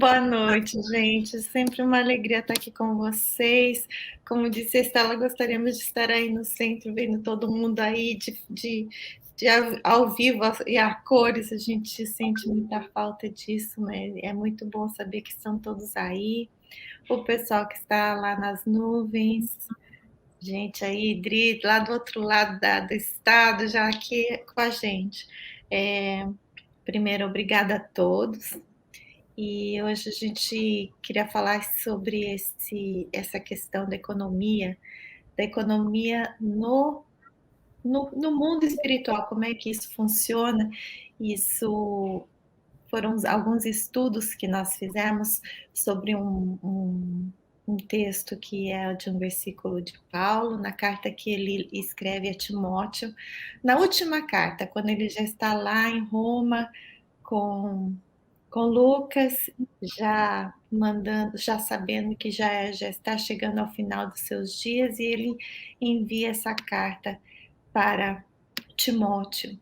Boa noite, gente. Sempre uma alegria estar aqui com vocês. Como disse a Estela, gostaríamos de estar aí no centro, vendo todo mundo aí ao vivo e a cores. A gente sente muita falta disso, né? É muito bom saber que estão todos aí. O pessoal que está lá nas nuvens, gente aí, Idri, lá do outro lado do estado, já aqui com a gente. Primeiro, obrigada a todos. E hoje a gente queria falar sobre essa questão da economia no mundo espiritual, como é que isso funciona. Isso foram alguns estudos que nós fizemos sobre um texto que é de um versículo de Paulo, na carta que ele escreve a Timóteo, na última carta, quando ele já está lá em Roma com Lucas, já mandando, já sabendo que já está chegando ao final dos seus dias, e ele envia essa carta para Timóteo.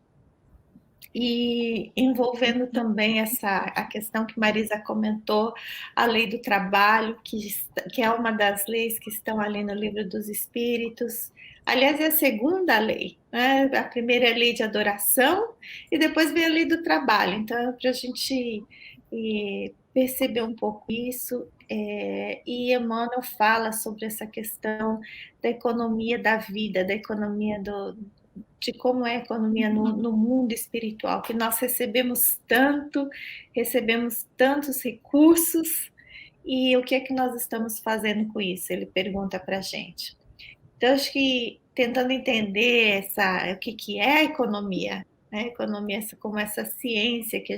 E envolvendo também a questão que Marisa comentou, a lei do trabalho, que é uma das leis que estão ali no Livro dos Espíritos. Aliás, é a segunda lei, né? A primeira é a lei de adoração, e depois vem a lei do trabalho. Então, para a gente perceber um pouco isso, e Emmanuel fala sobre essa questão da economia da vida, da economia de como é a economia no mundo espiritual, que nós recebemos tantos recursos, e o que é que nós estamos fazendo com isso? Ele pergunta para a gente. Então, acho que tentando entender o que é a economia, né? Economia como essa ciência que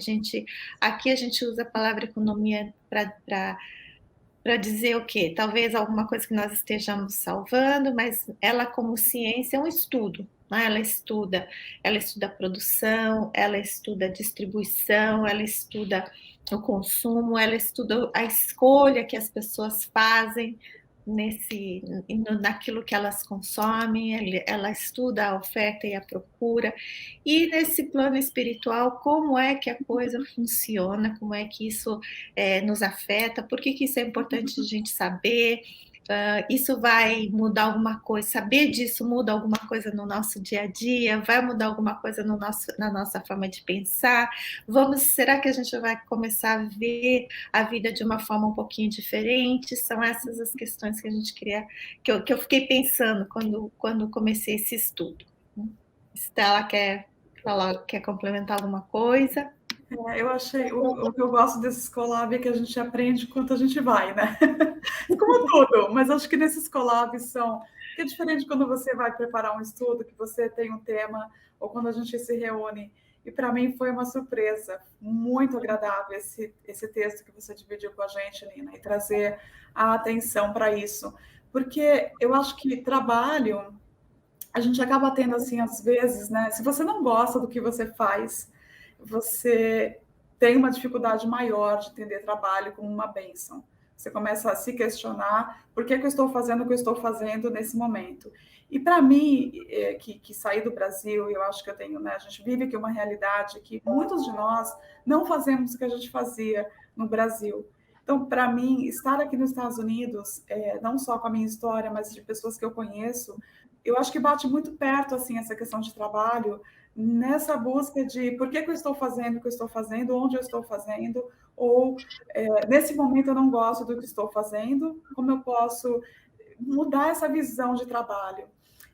aqui a gente usa a palavra economia para dizer o quê? Talvez alguma coisa que nós estejamos salvando, mas ela como ciência é um estudo, né? Ela estuda a produção, ela estuda a distribuição, ela estuda o consumo, ela estuda a escolha que as pessoas fazem naquilo que elas consomem, ela estuda a oferta e a procura, e nesse plano espiritual, como é que a coisa funciona, como é que isso nos afeta, por que isso é importante a gente saber, isso vai mudar alguma coisa, saber disso muda alguma coisa no nosso dia a dia, vai mudar alguma coisa na nossa forma de pensar, será que a gente vai começar a ver a vida de uma forma um pouquinho diferente? São essas as questões que a gente queria, que eu fiquei pensando quando comecei esse estudo. Estela quer complementar alguma coisa? Eu achei, o que eu gosto desses collab é que a gente aprende enquanto a gente vai, né? Como tudo, mas acho que nesses collabs que é diferente quando você vai preparar um estudo, que você tem um tema, ou quando a gente se reúne. E para mim foi uma surpresa muito agradável esse texto que você dividiu com a gente, Nina, e trazer a atenção para isso. Porque eu acho que trabalho, a gente acaba tendo, assim, às vezes, né? Se você não gosta do que você faz, você tem uma dificuldade maior de entender trabalho como uma bênção. Você começa a se questionar por que eu estou fazendo o que eu estou fazendo nesse momento. E para mim, que saí do Brasil, eu acho que eu tenho, né, a gente vive aqui uma realidade que muitos de nós não fazemos o que a gente fazia no Brasil. Então, para mim, estar aqui nos Estados Unidos, não só com a minha história, mas de pessoas que eu conheço, eu acho que bate muito perto, assim, essa questão de trabalho, nessa busca de por que eu estou fazendo o que eu estou fazendo, onde eu estou fazendo, ou nesse momento eu não gosto do que estou fazendo, como eu posso mudar essa visão de trabalho.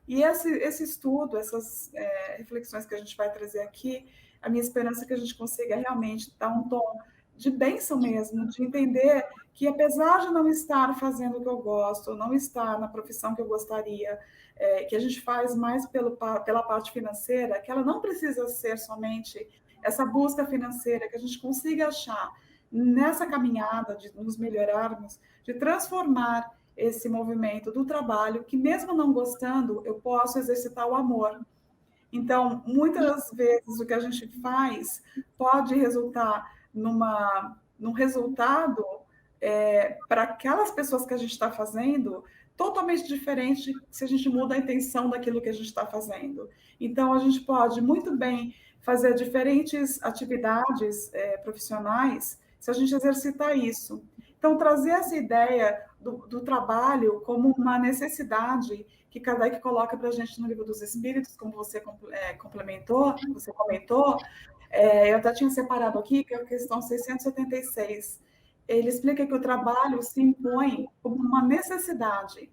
E esse estudo, essas reflexões que a gente vai trazer aqui, a minha esperança é que a gente consiga realmente dar um tom de bênção mesmo, de entender que apesar de não estar fazendo o que eu gosto, não estar na profissão que eu gostaria, que a gente faz mais pela parte financeira, que ela não precisa ser somente essa busca financeira, que a gente consiga achar nessa caminhada de nos melhorarmos, de transformar esse movimento do trabalho, que mesmo não gostando, eu posso exercitar o amor. Então, muitas vezes o que a gente faz pode resultar num resultado para aquelas pessoas que a gente está fazendo totalmente diferente se a gente muda a intenção daquilo que a gente está fazendo. Então, a gente pode muito bem fazer diferentes atividades profissionais se a gente exercitar isso. Então, trazer essa ideia do trabalho como uma necessidade que Kardec coloca para a gente no Livro dos Espíritos, como você complementou, você comentou, eu até tinha separado aqui, que é a questão 676. Ele explica que o trabalho se impõe como uma necessidade.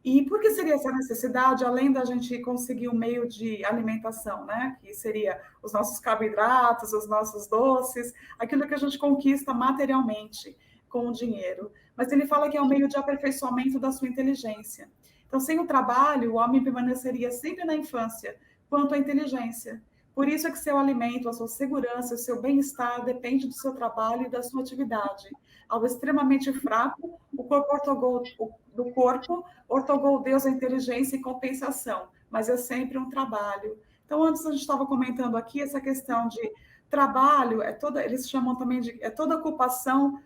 E por que seria essa necessidade, além da gente conseguir um meio de alimentação, né? Que seria os nossos carboidratos, os nossos doces, aquilo que a gente conquista materialmente com o dinheiro. Mas ele fala que é um meio de aperfeiçoamento da sua inteligência. Então, sem o trabalho, o homem permaneceria sempre na infância, quanto à inteligência. Por isso é que seu alimento, a sua segurança, o seu bem-estar depende do seu trabalho e da sua atividade. Ao extremamente fraco, o corpo ortogou Deus a inteligência e compensação, mas é sempre um trabalho. Então, antes a gente estava comentando aqui essa questão de trabalho, eles chamam também de toda ocupação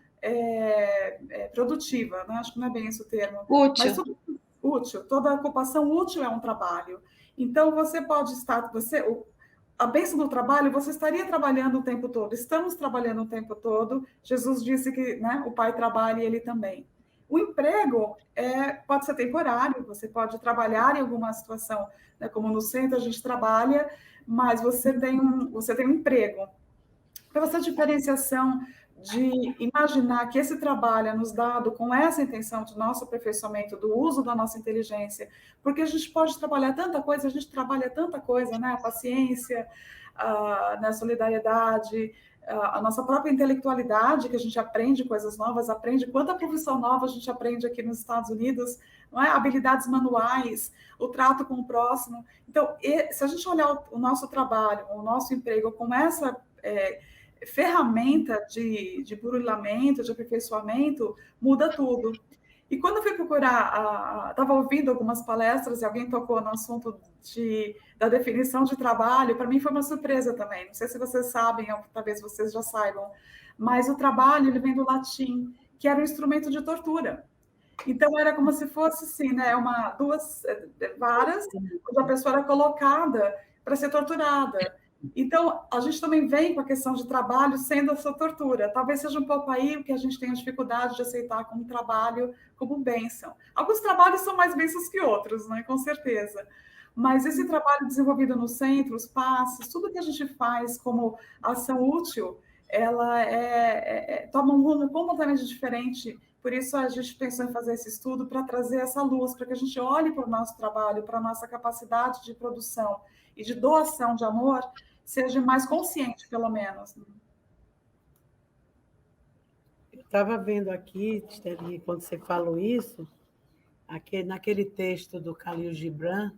produtiva, né? Acho que não é bem esse o termo. Útil. Mas tudo útil, toda ocupação útil é um trabalho. Então, você pode estar, a bênção do trabalho, você estaria trabalhando o tempo todo, estamos trabalhando o tempo todo. Jesus disse que, né, o Pai trabalha e ele também. O emprego pode ser temporário, você pode trabalhar em alguma situação, né, como no centro a gente trabalha, mas você tem um emprego. Então, essa diferenciação de imaginar que esse trabalho é nos dado com essa intenção de nosso aperfeiçoamento, do uso da nossa inteligência, porque a gente pode trabalhar tanta coisa, a gente trabalha tanta coisa, né? A paciência, a solidariedade, a nossa própria intelectualidade, que a gente aprende coisas novas, aprende quanta profissão nova a gente aprende aqui nos Estados Unidos, não é? Habilidades manuais, o trato com o próximo. Então, se a gente olhar o nosso trabalho, o nosso emprego com essa ferramenta de burilamento, de aperfeiçoamento, muda tudo. E quando eu fui procurar, estava ouvindo algumas palestras e alguém tocou no assunto da definição de trabalho, para mim foi uma surpresa também. Não sei se vocês sabem, ou talvez vocês já saibam, mas o trabalho ele vem do latim, que era um instrumento de tortura. Então era como se fosse assim, né, duas varas, onde a pessoa era colocada para ser torturada. Então, a gente também vem com a questão de trabalho sendo essa tortura. Talvez seja um pouco aí o que a gente tem dificuldade de aceitar como trabalho, como bênção. Alguns trabalhos são mais bênçãos que outros, né? Com certeza. Mas esse trabalho desenvolvido no centro, os passes, tudo que a gente faz como ação útil, ela toma um rumo completamente diferente. Por isso, a gente pensou em fazer esse estudo para trazer essa luz, para que a gente olhe para o nosso trabalho, para a nossa capacidade de produção e de doação de amor, seja mais consciente, pelo menos. Eu estava vendo aqui, Steli, quando você falou isso, naquele texto do Khalil Gibran,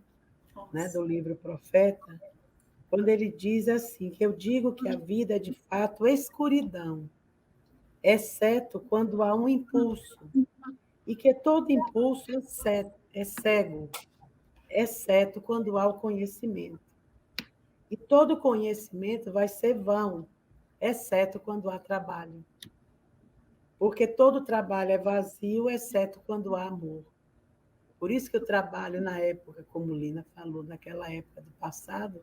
né, do livro Profeta, quando ele diz assim, que eu digo que a vida é de fato escuridão, exceto quando há um impulso, e que todo impulso é cego, exceto quando há o conhecimento. E todo conhecimento vai ser vão, exceto quando há trabalho. Porque todo trabalho é vazio, exceto quando há amor. Por isso que o trabalho, na época, como Lina falou, naquela época do passado,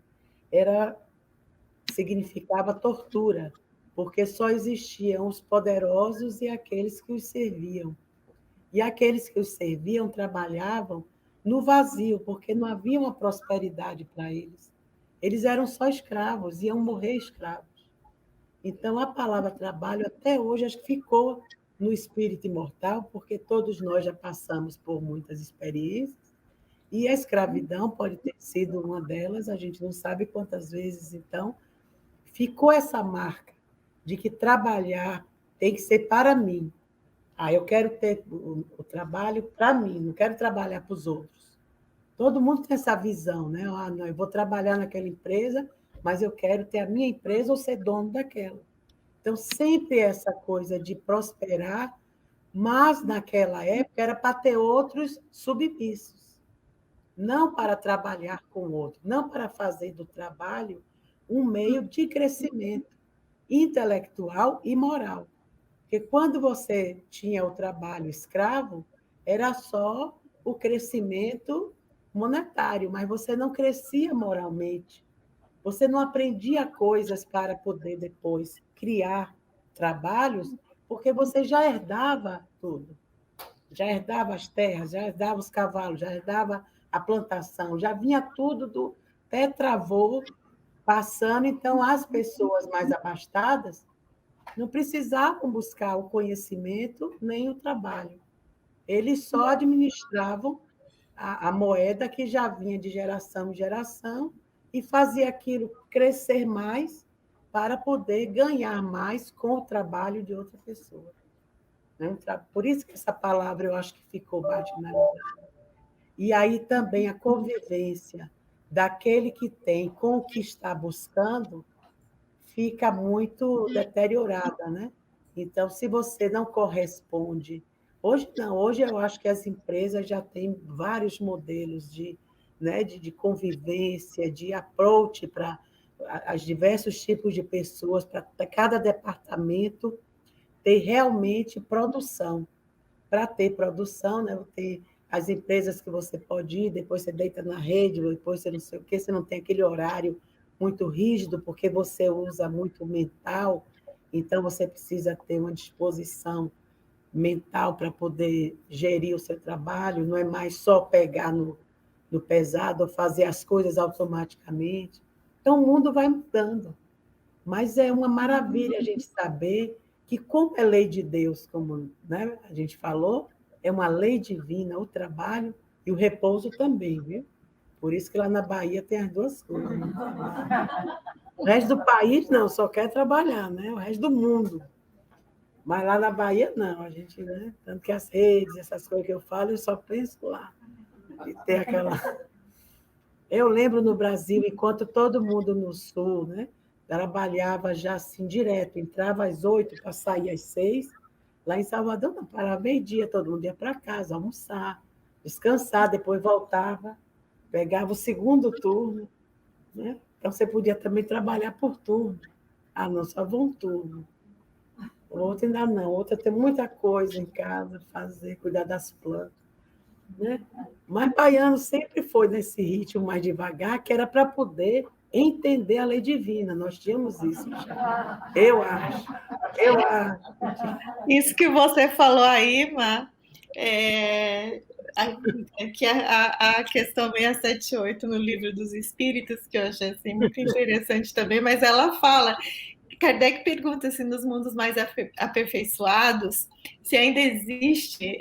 significava tortura, porque só existiam os poderosos e aqueles que os serviam. E aqueles que os serviam trabalhavam no vazio, porque não havia uma prosperidade para eles. Eles eram só escravos, iam morrer escravos. Então, a palavra trabalho, até hoje, acho que ficou no espírito imortal, porque todos nós já passamos por muitas experiências, e a escravidão pode ter sido uma delas, a gente não sabe quantas vezes, então, ficou essa marca de que trabalhar tem que ser para mim. Eu quero ter o trabalho para mim, não quero trabalhar para os outros. Todo mundo tem essa visão, né? Não, eu vou trabalhar naquela empresa, mas eu quero ter a minha empresa ou ser dono daquela. Então, sempre essa coisa de prosperar, mas naquela época era para ter outros submissos, não para trabalhar com o outro, não para fazer do trabalho um meio de crescimento intelectual e moral. Porque quando você tinha o trabalho escravo, era só o crescimento monetário, mas você não crescia moralmente. Você não aprendia coisas para poder depois criar, trabalhos, porque você já herdava tudo. Já herdava as terras, já herdava os cavalos, já herdava a plantação, já vinha tudo do tetravô passando. Então, as pessoas mais abastadas não precisavam buscar o conhecimento nem o trabalho. Eles só administravam a moeda que já vinha de geração em geração e fazia aquilo crescer mais para poder ganhar mais com o trabalho de outra pessoa. Por isso que essa palavra eu acho que ficou marginalizada. E aí também a convivência daquele que tem com o que está buscando fica muito deteriorada, né? Então, se você não corresponde... Hoje não, hoje eu acho que as empresas já têm vários modelos né, de convivência, de approach para os diversos tipos de pessoas, para cada departamento ter realmente produção. Para ter produção, né, ter as empresas que você pode ir, depois você deita na rede, depois você não sei o quê, você não tem aquele horário muito rígido, porque você usa muito mental, então você precisa ter uma disposição mental para poder gerir o seu trabalho, não é mais só pegar no pesado ou fazer as coisas automaticamente. Então, o mundo vai mudando, mas é uma maravilha a gente saber que, como é lei de Deus, como, né, a gente falou, é uma lei divina, o trabalho e o repouso também, viu? Por isso que lá na Bahia tem as duas coisas. Né? O resto do país, não, só quer trabalhar, né? O resto do mundo. Mas lá na Bahia, não, a gente, né? Tanto que as redes, essas coisas que eu falo, eu só penso lá. De ter aquela... Eu lembro no Brasil, enquanto todo mundo no Sul, né? Trabalhava já assim direto, entrava às 8 para sair às 6. Lá em Salvador, não, parava meio-dia, todo mundo ia para casa, almoçar, descansar, depois voltava, pegava o segundo turno, né? Então, você podia também trabalhar por turno. Ah, não, só um turno. Outra ainda não, outra tem muita coisa em casa, fazer, cuidar das plantas. Né? Mas baiano sempre foi nesse ritmo mais devagar, que era para poder entender a lei divina. Nós tínhamos isso já. Eu acho. Isso que você falou aí, Má, que a questão 678 no Livro dos Espíritos, que eu achei assim, muito interessante também, mas ela fala... Kardec pergunta se nos mundos mais aperfeiçoados se ainda existe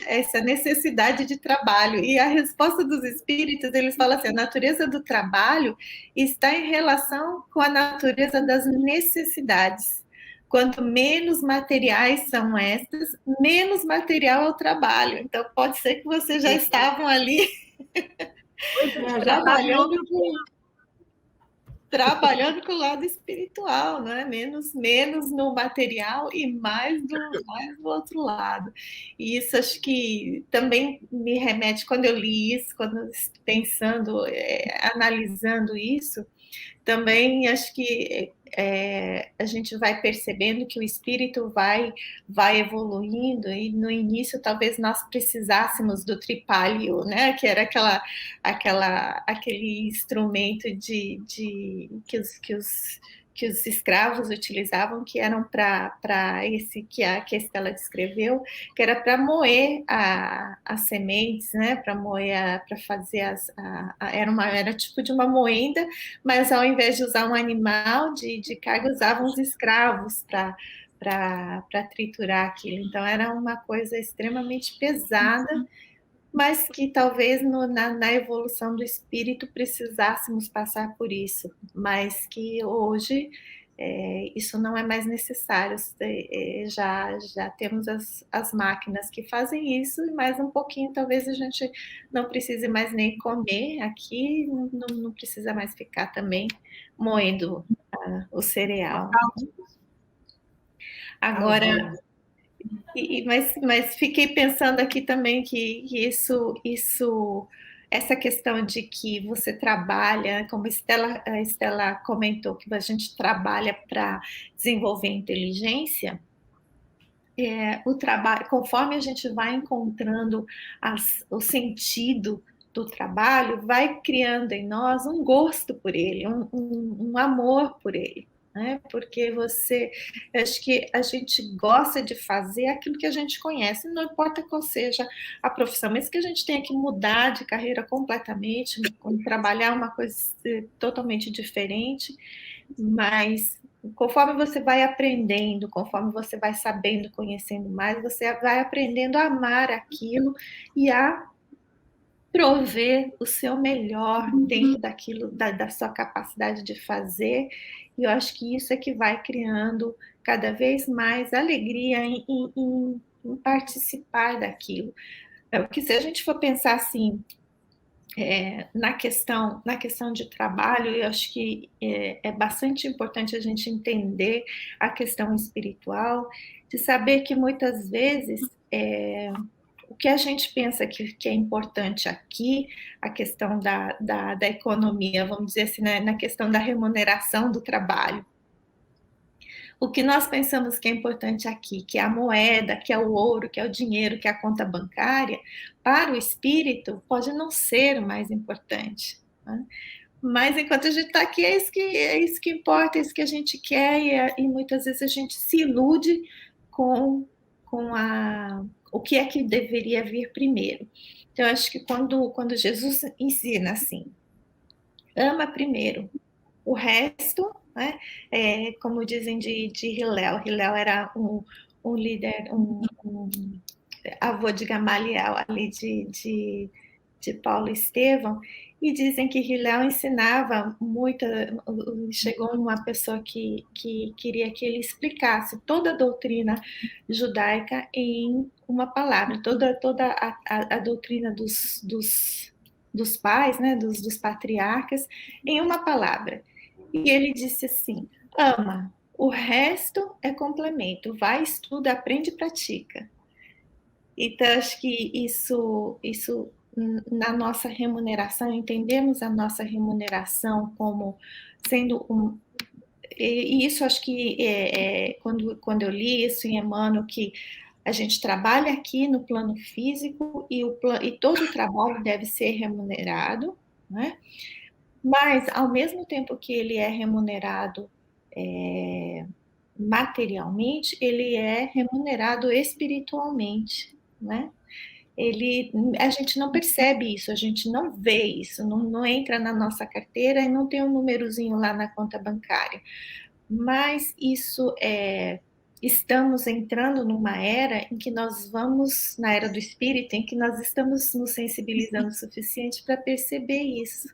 essa necessidade de trabalho. E a resposta dos espíritos, eles falam assim, a natureza do trabalho está em relação com a natureza das necessidades. Quanto menos materiais são estas, menos material é o trabalho. Então, pode ser que vocês já estavam ali trabalhando com o lado espiritual, né? Menos no material e mais do outro lado. E isso acho que também me remete, quando eu li isso, quando pensando, analisando isso, também acho que a gente vai percebendo que o espírito vai evoluindo, e no início talvez nós precisássemos do tripálio, né? Que era aquele instrumento que os escravos utilizavam, que eram para esse que a Estela descreveu, que era para moer as sementes, né? Para moer, para fazer era tipo de uma moenda, mas ao invés de usar um animal de carga, usavam os escravos para triturar aquilo. Então era uma coisa extremamente pesada, mas que talvez na evolução do espírito precisássemos passar por isso, mas que hoje isso não é mais necessário. Já temos as máquinas que fazem isso, e mais um pouquinho talvez a gente não precise mais nem comer aqui, não precisa mais ficar também moendo o cereal. Agora... Mas fiquei pensando aqui também que essa questão de que você trabalha, como a Estela comentou, que a gente trabalha para desenvolver inteligência, o trabalho, conforme a gente vai encontrando o sentido do trabalho, vai criando em nós um gosto por ele, um amor por ele. né? Porque eu acho que a gente gosta de fazer aquilo que a gente conhece, não importa qual seja a profissão, mesmo que a gente tenha que mudar de carreira completamente, trabalhar uma coisa totalmente diferente, mas conforme você vai aprendendo, conforme você vai sabendo, conhecendo mais, você vai aprendendo a amar aquilo e a prover o seu melhor dentro daquilo, da sua capacidade de fazer, e eu acho que isso é que vai criando cada vez mais alegria em participar daquilo. Porque se a gente for pensar assim, na questão de trabalho, eu acho que é bastante importante a gente entender a questão espiritual, de saber que muitas vezes o que a gente pensa que é importante aqui, a questão da economia, vamos dizer assim, né, na questão da remuneração do trabalho. O que nós pensamos que é importante aqui, que é a moeda, que é o ouro, que é o dinheiro, que é a conta bancária, para o espírito pode não ser o mais importante, né? Mas enquanto a gente está aqui, é isso que importa, é isso que a gente quer, e muitas vezes a gente se ilude com o que é que deveria vir primeiro. Então, eu acho que quando Jesus ensina assim, ama primeiro, o resto, né, como dizem de Hillel. Hillel era um líder, um avô de Gamaliel, ali de Paulo e Estevão, e dizem que Hillel ensinava muito. Chegou uma pessoa que queria que ele explicasse toda a doutrina judaica em uma palavra, toda a doutrina dos pais, né, dos patriarcas, em uma palavra. E ele disse assim: ama, o resto é complemento, vai, estuda, aprende e pratica. Então, acho que isso na nossa remuneração, entendemos a nossa remuneração como sendo e isso acho que quando eu li isso em Emmanuel, que a gente trabalha aqui no plano físico e todo o trabalho deve ser remunerado, né? Mas, ao mesmo tempo que ele é remunerado materialmente, ele é remunerado espiritualmente, né? A gente não percebe isso, a gente não vê isso, não entra na nossa carteira e não tem um númerozinho lá na conta bancária. Mas isso estamos entrando numa era em que nós vamos, na era do espírito, em que nós estamos nos sensibilizando o suficiente para perceber isso.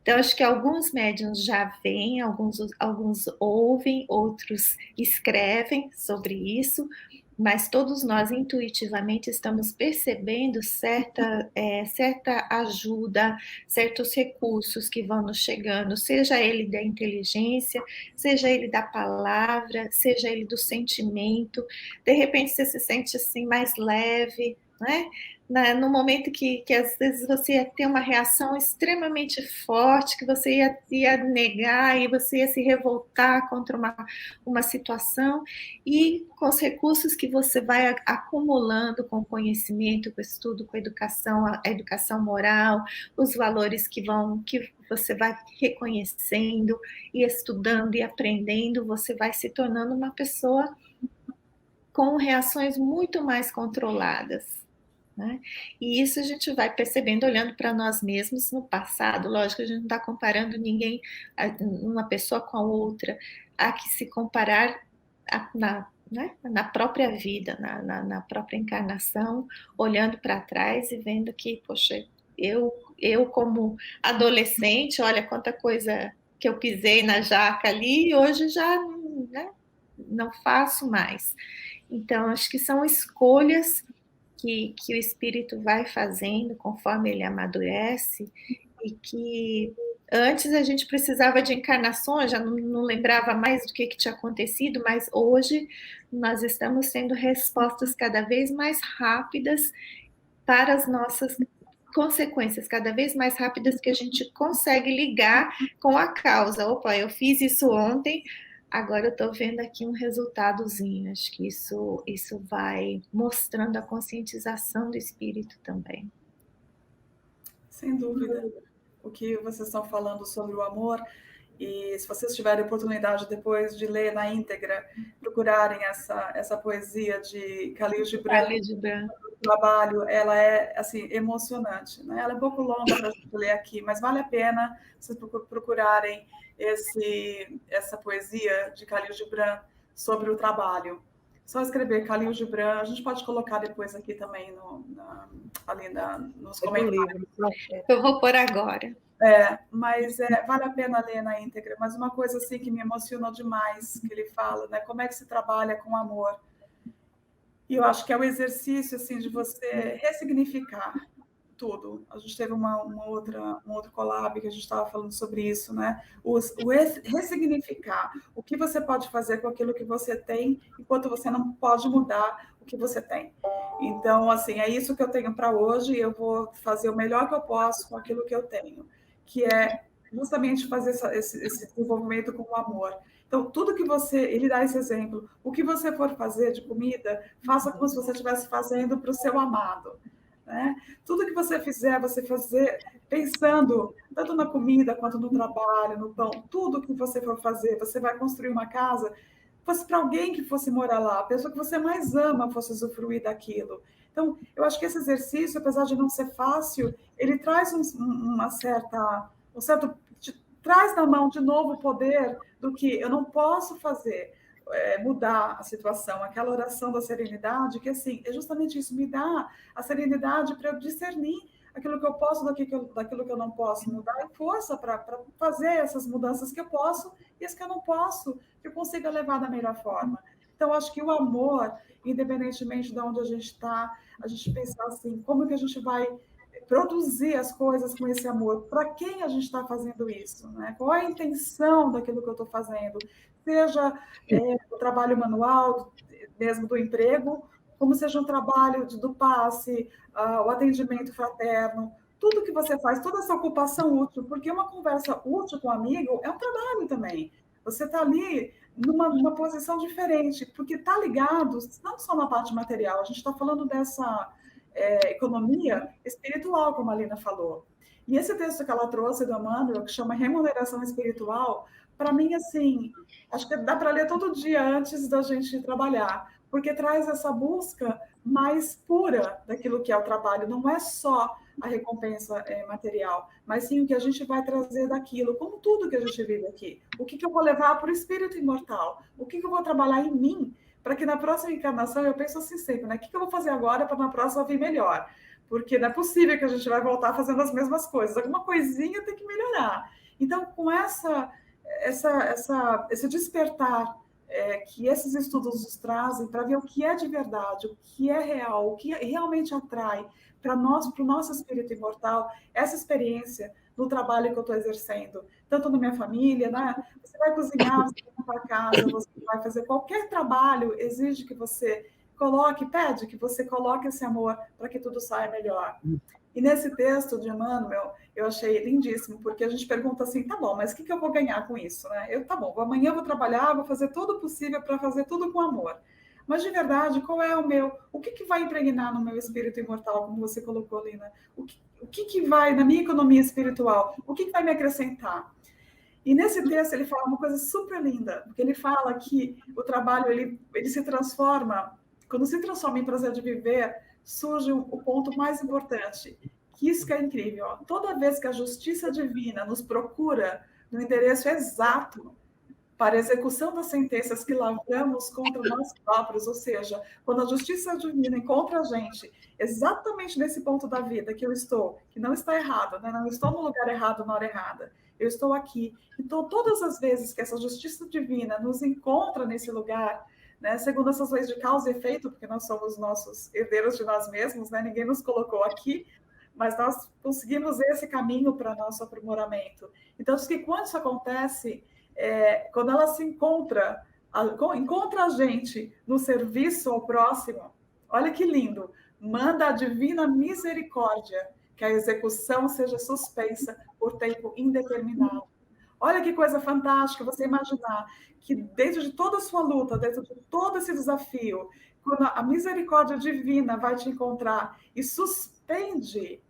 Então, acho que alguns médiuns já veem, alguns ouvem, outros escrevem sobre isso, mas todos nós intuitivamente estamos percebendo certa ajuda, certos recursos que vão nos chegando, seja ele da inteligência, seja ele da palavra, seja ele do sentimento. De repente você se sente assim mais leve, né? No momento que às vezes você ia ter uma reação extremamente forte, que você ia negar e você ia se revoltar contra uma situação, e com os recursos que você vai acumulando com o conhecimento, com o estudo, com a educação moral, os valores que você vai reconhecendo e estudando e aprendendo, você vai se tornando uma pessoa com reações muito mais controladas, né? E isso a gente vai percebendo olhando para nós mesmos no passado. Lógico, a gente não está comparando ninguém, uma pessoa com a outra, há que se comparar na própria vida, na própria encarnação, olhando para trás e vendo que, poxa, eu como adolescente, olha quanta coisa que eu pisei na jaca ali, e hoje já, né, não faço mais. Então, acho que são escolhas que o espírito vai fazendo conforme ele amadurece, e que antes a gente precisava de encarnações, já não lembrava mais do que tinha acontecido, mas hoje nós estamos tendo respostas cada vez mais rápidas para as nossas consequências, cada vez mais rápidas, que a gente consegue ligar com a causa. Opa, eu fiz isso ontem, agora eu estou vendo aqui um resultadozinho. Acho que isso vai mostrando a conscientização do espírito também. Sem dúvida. O que vocês estão falando sobre o amor, E se vocês tiverem oportunidade depois de ler na íntegra, procurarem essa poesia de Khalil Gibran, trabalho, ela é assim emocionante, né? Ela é um pouco longa para a gente ler aqui, mas vale a pena vocês procurarem essa poesia de Khalil Gibran sobre o trabalho. Só escrever Khalil Gibran, a gente pode colocar depois aqui também nos comentários. Eu vou pôr agora. Mas vale a pena ler na íntegra. Mas uma coisa assim que me emocionou demais, que ele fala, né? Como é que se trabalha com amor? E eu acho que é o exercício assim de você ressignificar tudo. A gente teve um outro collab que a gente estava falando sobre isso, né? Ressignificar o que você pode fazer com aquilo que você tem, enquanto você não pode mudar o que você tem. Então, assim, é isso que eu tenho para hoje, e eu vou fazer o melhor que eu posso com aquilo que eu tenho, que é justamente fazer esse desenvolvimento com o amor. Então, tudo que ele dá esse exemplo, o que você for fazer de comida, faça como se você estivesse fazendo para o seu amado. Né? Tudo que você fizer, você fazer pensando tanto na comida quanto no trabalho, no pão, tudo que você for fazer, você vai construir uma casa, fosse para alguém que fosse morar lá, a pessoa que você mais ama fosse usufruir daquilo. Então, eu acho que esse exercício, apesar de não ser fácil, ele traz traz na mão de novo o poder do que eu não posso fazer. Mudar a situação, aquela oração da serenidade, que assim, é justamente isso, me dá a serenidade para eu discernir aquilo que eu posso daquilo que eu não posso, mudar e força para fazer essas mudanças que eu posso e as que eu não posso, que eu consiga levar da melhor forma. Então, acho que o amor, independentemente de onde a gente está, a gente pensar assim, como que a gente vai produzir as coisas com esse amor, para quem a gente está fazendo isso, né? Qual é a intenção daquilo que eu estou fazendo? Seja o trabalho manual, mesmo do emprego, como seja um trabalho do passe, o atendimento fraterno, tudo que você faz, toda essa ocupação útil, porque uma conversa útil com um amigo é um trabalho também. Você está ali numa posição diferente, porque está ligado não só na parte material, a gente está falando dessa economia espiritual, como a Lina falou. E esse texto que ela trouxe do Emmanuel, que chama Remuneração Espiritual, para mim, assim, acho que dá para ler todo dia antes da gente trabalhar, porque traz essa busca mais pura daquilo que é o trabalho. Não é só a recompensa material, mas sim o que a gente vai trazer daquilo, como tudo que a gente vive aqui. O que eu vou levar para o espírito imortal? O que eu vou trabalhar em mim para que na próxima encarnação, eu penso assim sempre, né? O que eu vou fazer agora para na próxima vir melhor? Porque não é possível que a gente vai voltar fazendo as mesmas coisas. Alguma coisinha tem que melhorar. Então, com esse despertar que esses estudos nos trazem para ver o que é de verdade, o que é real, o que realmente atrai para o nosso espírito imortal, essa experiência no trabalho que eu estou exercendo, tanto na minha família, né? Você vai cozinhar, você vai para casa, você vai fazer qualquer trabalho, exige que você pede que você coloque esse amor para que tudo saia melhor. E nesse texto de Emmanuel, eu achei lindíssimo, porque a gente pergunta assim, tá bom, mas o que eu vou ganhar com isso? Né? Tá bom, amanhã eu vou trabalhar, vou fazer tudo possível para fazer tudo com amor. Mas, de verdade, qual é o que vai impregnar no meu espírito imortal, como você colocou, Lina? O que vai, na minha economia espiritual, o que vai me acrescentar? E nesse texto ele fala uma coisa super linda, porque ele fala que o trabalho, ele se transforma, quando se transforma em prazer de viver, surge o ponto mais importante, que isso que é incrível. Ó. Toda vez que a justiça divina nos procura no endereço exato para a execução das sentenças que lavramos contra nós próprios, ou seja, quando a justiça divina encontra a gente exatamente nesse ponto da vida que eu estou, que não está errado, né? Não estou no lugar errado na hora errada, eu estou aqui. Então, todas as vezes que essa justiça divina nos encontra nesse lugar, né, segundo essas leis de causa e efeito, porque nós somos nossos herdeiros de nós mesmos, né? Ninguém nos colocou aqui, mas nós conseguimos esse caminho para nosso aprimoramento. Então, acho que quando isso acontece, quando ela se encontra a gente no serviço ao próximo, olha que lindo, manda a divina misericórdia que a execução seja suspensa por tempo indeterminado. Olha que coisa fantástica você imaginar que dentro de toda a sua luta, dentro de todo esse desafio, quando a misericórdia divina vai te encontrar e suspende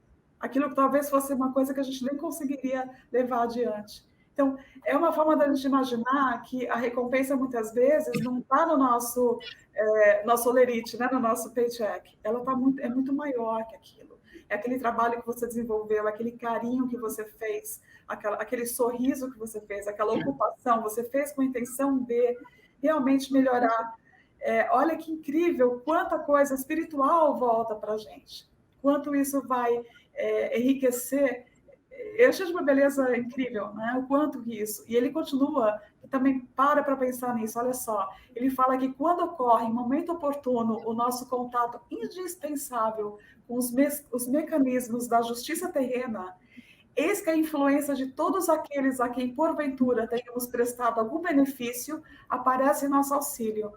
aquilo que talvez fosse uma coisa que a gente nem conseguiria levar adiante. Então, é uma forma da gente imaginar que a recompensa, muitas vezes, não está no nosso olerite, né? No nosso paycheck. Ela é muito maior que aquilo. É aquele trabalho que você desenvolveu, aquele carinho que você fez, aquele sorriso que você fez, aquela ocupação, você fez com a intenção de realmente melhorar. Olha que incrível, quanta coisa espiritual volta para a gente, quanto isso vai enriquecer. Eu achei de uma beleza incrível, né? O quanto isso. E ele continua, também para pensar nisso, olha só. Ele fala que quando ocorre, em momento oportuno, o nosso contato indispensável com os mecanismos da justiça terrena, eis que a influência de todos aqueles a quem, porventura, tenhamos prestado algum benefício, aparece em nosso auxílio,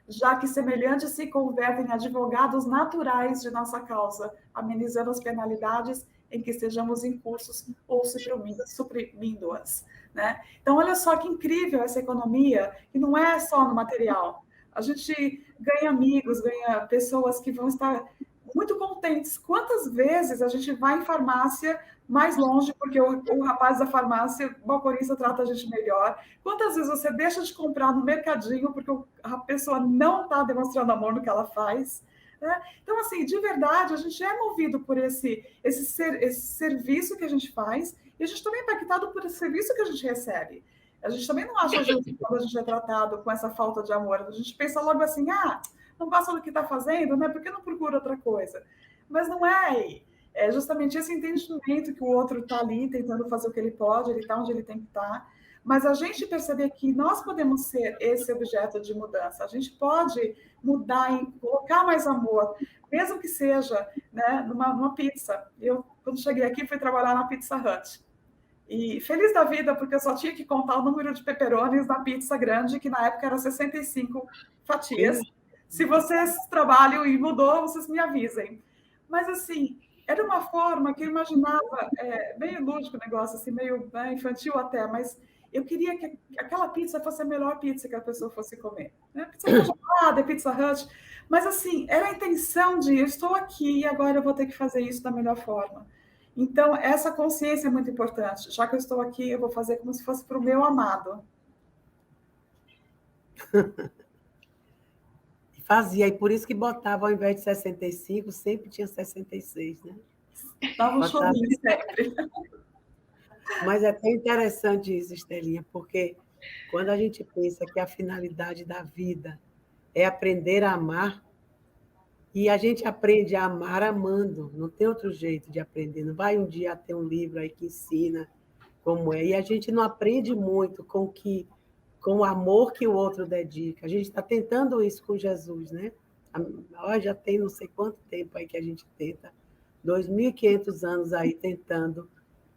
já que semelhantes se convertem em advogados naturais de nossa causa, amenizando as penalidades em que estejamos incursos ou suprimindo-as. Né? Então, olha só que incrível essa economia, que não é só no material. A gente ganha amigos, ganha pessoas que vão estar muito contentes. Quantas vezes a gente vai em farmácia mais longe, porque o rapaz da farmácia, o balconista, trata a gente melhor? Quantas vezes você deixa de comprar no mercadinho porque a pessoa não está demonstrando amor no que ela faz? Né? Então, assim, de verdade, a gente é movido por esse serviço que a gente faz e a gente também é impactado por esse serviço que a gente recebe. A gente também não acha justo quando a gente é tratado com essa falta de amor. A gente pensa logo assim, não gosta do que está fazendo, né? Por que não procura outra coisa? Mas não é aí. É justamente esse entendimento que o outro está ali tentando fazer o que ele pode, ele está onde ele tem que estar. Mas a gente perceber que nós podemos ser esse objeto de mudança. A gente pode mudar e colocar mais amor, mesmo que seja, né, numa pizza. Eu, quando cheguei aqui, fui trabalhar na Pizza Hut. E feliz da vida, porque eu só tinha que contar o número de pepperonis da pizza grande, que na época era 65 fatias. Se vocês trabalham e mudou, vocês me avisem. Mas, assim, era uma forma que eu imaginava, meio lúdico o negócio, assim, meio infantil até, mas eu queria que aquela pizza fosse a melhor pizza que a pessoa fosse comer. Né? Pizza congelada, Pizza Hut. Mas, assim, era a intenção de eu estou aqui e agora eu vou ter que fazer isso da melhor forma. Então, essa consciência é muito importante. Já que eu estou aqui, eu vou fazer como se fosse para o meu amado. Fazia, e por isso que botava, ao invés de 65, sempre tinha 66, né? Dava um chorinho sempre. Mas é tão interessante isso, Estelinha, porque quando a gente pensa que a finalidade da vida é aprender a amar, e a gente aprende a amar amando, não tem outro jeito de aprender. Não vai um dia ter um livro aí que ensina como é. E a gente não aprende muito com o amor que o outro dedica. A gente está tentando isso com Jesus, né? Já tem não sei quanto tempo aí que a gente tenta, 2.500 anos aí tentando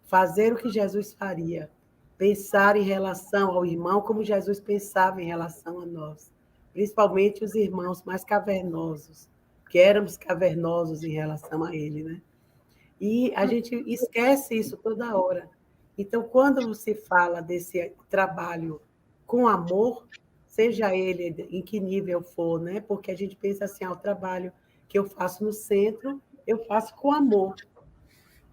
fazer o que Jesus faria, pensar em relação ao irmão como Jesus pensava em relação a nós, principalmente os irmãos mais cavernosos, que éramos cavernosos em relação a ele, né? E a gente esquece isso toda hora. Então, quando se fala desse trabalho com amor, seja ele em que nível for, né? Porque a gente pensa assim, o trabalho que eu faço no centro, eu faço com amor.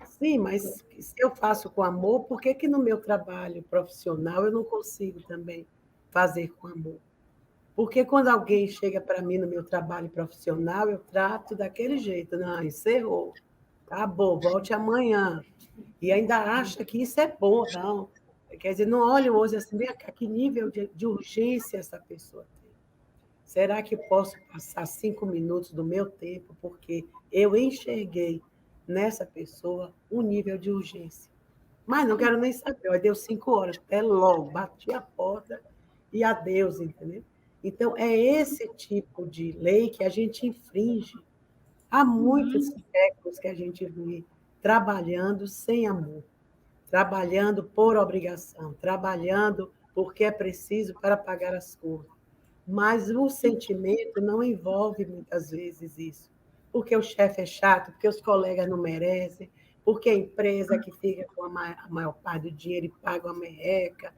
Sim, mas se eu faço com amor, por que que no meu trabalho profissional eu não consigo também fazer com amor? Porque quando alguém chega para mim no meu trabalho profissional, eu trato daquele jeito. Não, encerrou. Acabou, volte amanhã. E ainda acha que isso é bom, não. Quer dizer, não olha hoje assim, vem cá, que nível de urgência essa pessoa tem. Será que posso passar 5 minutos do meu tempo porque eu enxerguei nessa pessoa um nível de urgência? Mas não quero nem saber. Deu 5 horas, até logo, bati a porta e adeus, entendeu? Então, é esse tipo de lei que a gente infringe. Há muitos séculos que a gente vem trabalhando sem amor, trabalhando por obrigação, trabalhando porque é preciso para pagar as contas. Mas o sentimento não envolve muitas vezes isso. Porque o chefe é chato, porque os colegas não merecem, porque a empresa que fica com a maior parte do dinheiro e paga uma merreca.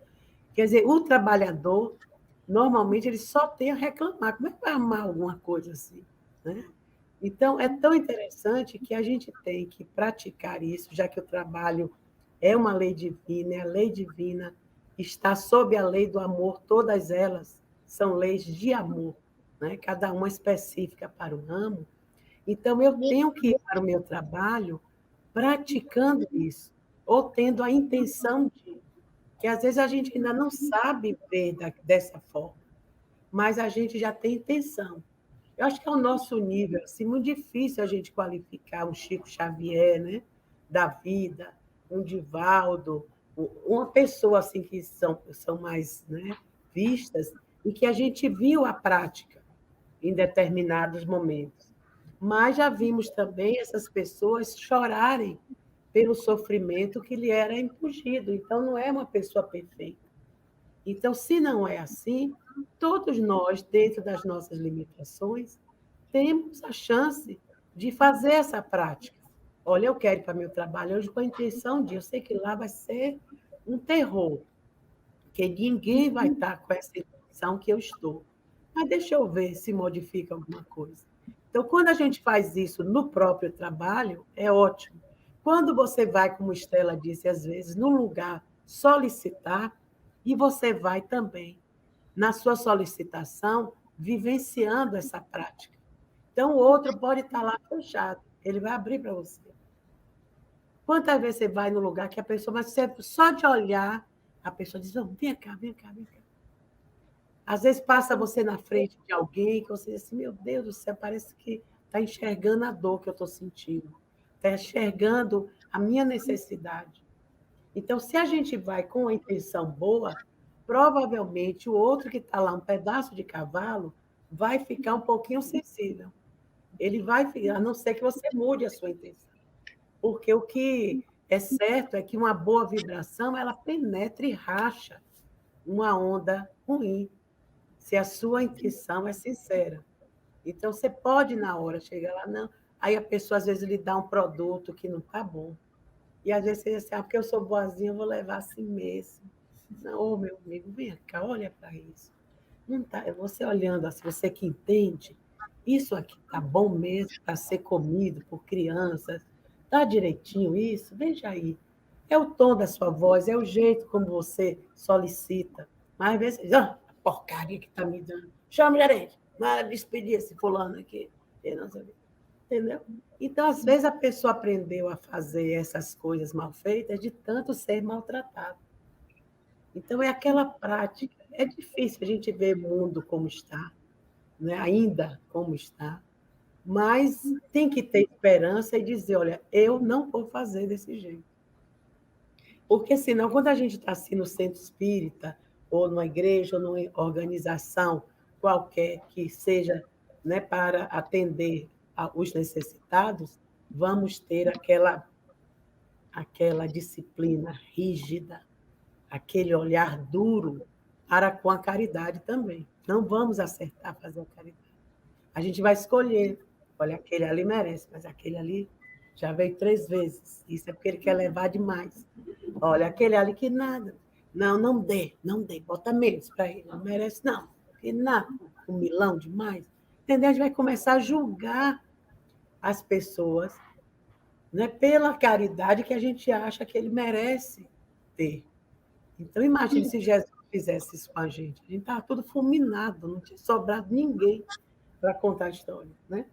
Quer dizer, o trabalhador, normalmente, ele só tem a reclamar. Como é que vai amar alguma coisa assim? Né? Então, é tão interessante que a gente tem que praticar isso, já que eu trabalho é uma lei divina, é a lei divina, está sob a lei do amor, todas elas são leis de amor, né? Cada uma específica para o ramo. Então, eu tenho que ir para o meu trabalho praticando isso, ou tendo a intenção de, que às vezes a gente ainda não sabe ver dessa forma, mas a gente já tem intenção. Eu acho que é o nosso nível, assim, muito difícil a gente qualificar um Chico Xavier, né, da vida, um Divaldo, uma pessoa assim que são mais, né, vistas, e que a gente viu a prática em determinados momentos. Mas já vimos também essas pessoas chorarem pelo sofrimento que lhe era impingido. Então, não é uma pessoa perfeita. Então, se não é assim, todos nós, dentro das nossas limitações, temos a chance de fazer essa prática. Olha, eu quero ir para meu trabalho hoje com a intenção de, eu sei que lá vai ser um terror, que ninguém vai estar com essa intenção que eu estou. Mas deixa eu ver se modifica alguma coisa. Então, quando a gente faz isso no próprio trabalho, é ótimo. Quando você vai, como Estela disse, às vezes, num lugar solicitar, e você vai também, na sua solicitação, vivenciando essa prática. Então, o outro pode estar lá fechado, ele vai abrir para você. Quantas vezes você vai no lugar que a pessoa, mas você, só de olhar, a pessoa diz, oh, vem cá, vem cá, vem cá. Às vezes passa você na frente de alguém que você diz assim, meu Deus do céu, parece que está enxergando a dor que eu estou sentindo, está enxergando a minha necessidade. Então, se a gente vai com a intenção boa, provavelmente o outro que está lá, um pedaço de cavalo, vai ficar um pouquinho sensível. Ele vai ficar, a não ser que você mude a sua intenção. Porque o que é certo é que uma boa vibração, ela penetra e racha uma onda ruim, se a sua intenção é sincera. Então, você pode, na hora, chegar lá, não. Aí a pessoa, às vezes, lhe dá um produto que não está bom. E, às vezes, você diz assim, porque eu sou boazinha, eu vou levar assim mesmo. Não, ô, meu amigo, vem cá, olha para isso. Não tá, você olhando assim, você que entende, isso aqui está bom mesmo para ser comido por crianças, está direitinho isso? Veja aí. É o tom da sua voz, é o jeito como você solicita. Mas às vezes você diz, a porcaria que está me dando. Chama o gerente, vai despedir esse fulano aqui. Entendeu? Então, às vezes, a pessoa aprendeu a fazer essas coisas mal feitas de tanto ser maltratado. Então, é aquela prática. É difícil a gente ver o mundo como está, né? Ainda como está, mas tem que ter esperança e dizer, olha, eu não vou fazer desse jeito. Porque, senão, quando a gente está assim no centro espírita, ou numa igreja, ou numa organização qualquer que seja, né, para atender os necessitados, vamos ter aquela disciplina rígida, aquele olhar duro para com a caridade também. Não vamos acertar fazer a caridade. A gente vai escolher, olha, aquele ali merece, mas aquele ali já veio 3 vezes. Isso é porque ele quer levar demais. Olha, aquele ali que nada. Não, não dê, bota menos para ele. Não merece, não. Que nada, um milão demais. Entendeu? A gente vai começar a julgar as pessoas, né, pela caridade que a gente acha que ele merece ter. Então, imagine se Jesus fizesse isso com a gente. A gente estava tudo fulminado, não tinha sobrado ninguém para contar a história, né?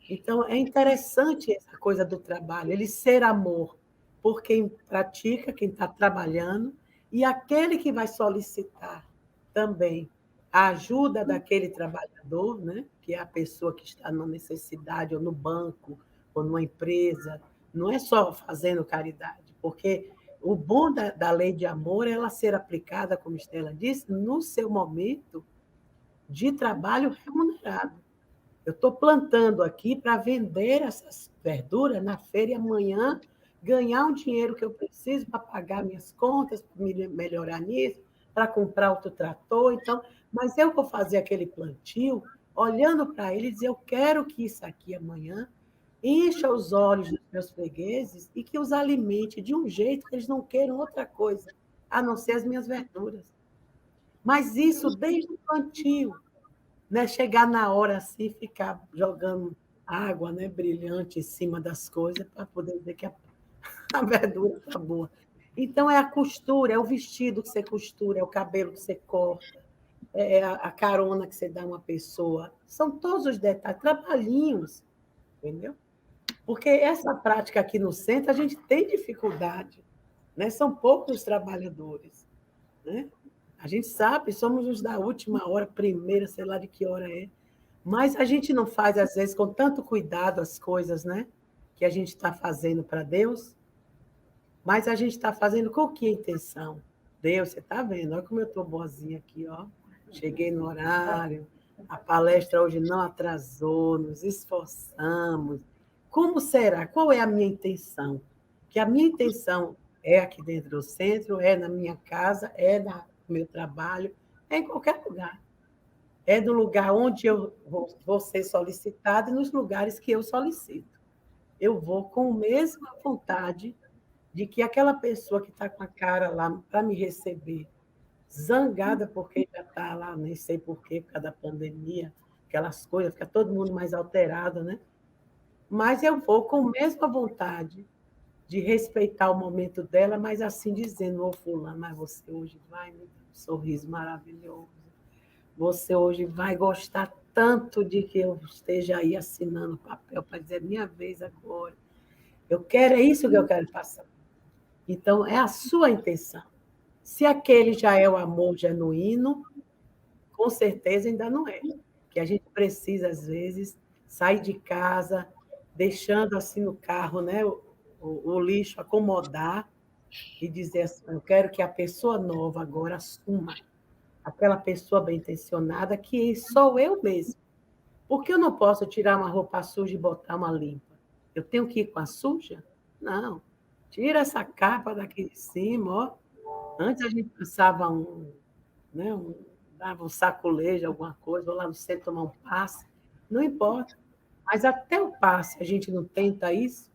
Então, é interessante essa coisa do trabalho, ele ser amor por quem pratica, quem está trabalhando, e aquele que vai solicitar também a ajuda daquele trabalhador, né? Que é a pessoa que está na necessidade, ou no banco, ou numa empresa. Não é só fazendo caridade, porque o bom da lei de amor é ela ser aplicada, como Estela disse, no seu momento de trabalho remunerado. Eu estou plantando aqui para vender essas verduras na feira e amanhã ganhar um dinheiro que eu preciso para pagar minhas contas, para me melhorar nisso, para comprar outro trator. Então, mas eu vou fazer aquele plantio olhando para ele e dizer, eu quero que isso aqui amanhã encha os olhos dos meus fregueses e que os alimente de um jeito que eles não queiram outra coisa, a não ser as minhas verduras. Mas isso desde o plantio, né? Chegar na hora assim, ficar jogando água, né, brilhante em cima das coisas para poder dizer que a verdura está boa. Então, é a costura, é o vestido que você costura, é o cabelo que você corta, é a carona que você dá a uma pessoa. São todos os detalhes, trabalhinhos, entendeu? Porque essa prática aqui no centro, a gente tem dificuldade, né? São poucos os trabalhadores, né? A gente sabe, somos os da última hora, primeira, sei lá de que hora é, mas a gente não faz, às vezes, com tanto cuidado as coisas, né? Que a gente está fazendo para Deus, mas a gente está fazendo com que intenção? Deus, você está vendo? Olha como eu estou boazinha aqui, ó. Cheguei no horário, a palestra hoje não atrasou, nos esforçamos. Como será? Qual é a minha intenção? Que a minha intenção é aqui dentro do centro, é na minha casa, é no meu trabalho, é em qualquer lugar. É do lugar onde eu vou ser solicitada e nos lugares que eu solicito. Eu vou com a mesma vontade de que aquela pessoa que está com a cara lá para me receber, zangada porque já está lá, nem sei por quê, por causa da pandemia, aquelas coisas, fica todo mundo mais alterado, né? Mas eu vou com a mesma vontade de respeitar o momento dela, mas assim dizendo, ô fulano, mas você hoje vai me dar um sorriso maravilhoso. Você hoje vai gostar tanto de que eu esteja aí assinando o papel para dizer minha vez agora. Eu quero, é isso que eu quero passar. Então, é a sua intenção. Se aquele já é o amor genuíno, com certeza ainda não é. Que a gente precisa, às vezes, sair de casa, deixando assim no carro, né, o lixo acomodar e dizer assim, eu quero que a pessoa nova agora assuma aquela pessoa bem-intencionada que sou eu mesma. Porque eu não posso tirar uma roupa suja e botar uma limpa? Eu tenho que ir com a suja? Não. Tira essa capa daqui de cima, ó. Antes a gente passava né, dava um sacolejo, alguma coisa, ou lá no centro tomar um passe. Não importa. Mas até o passe, a gente não tenta isso,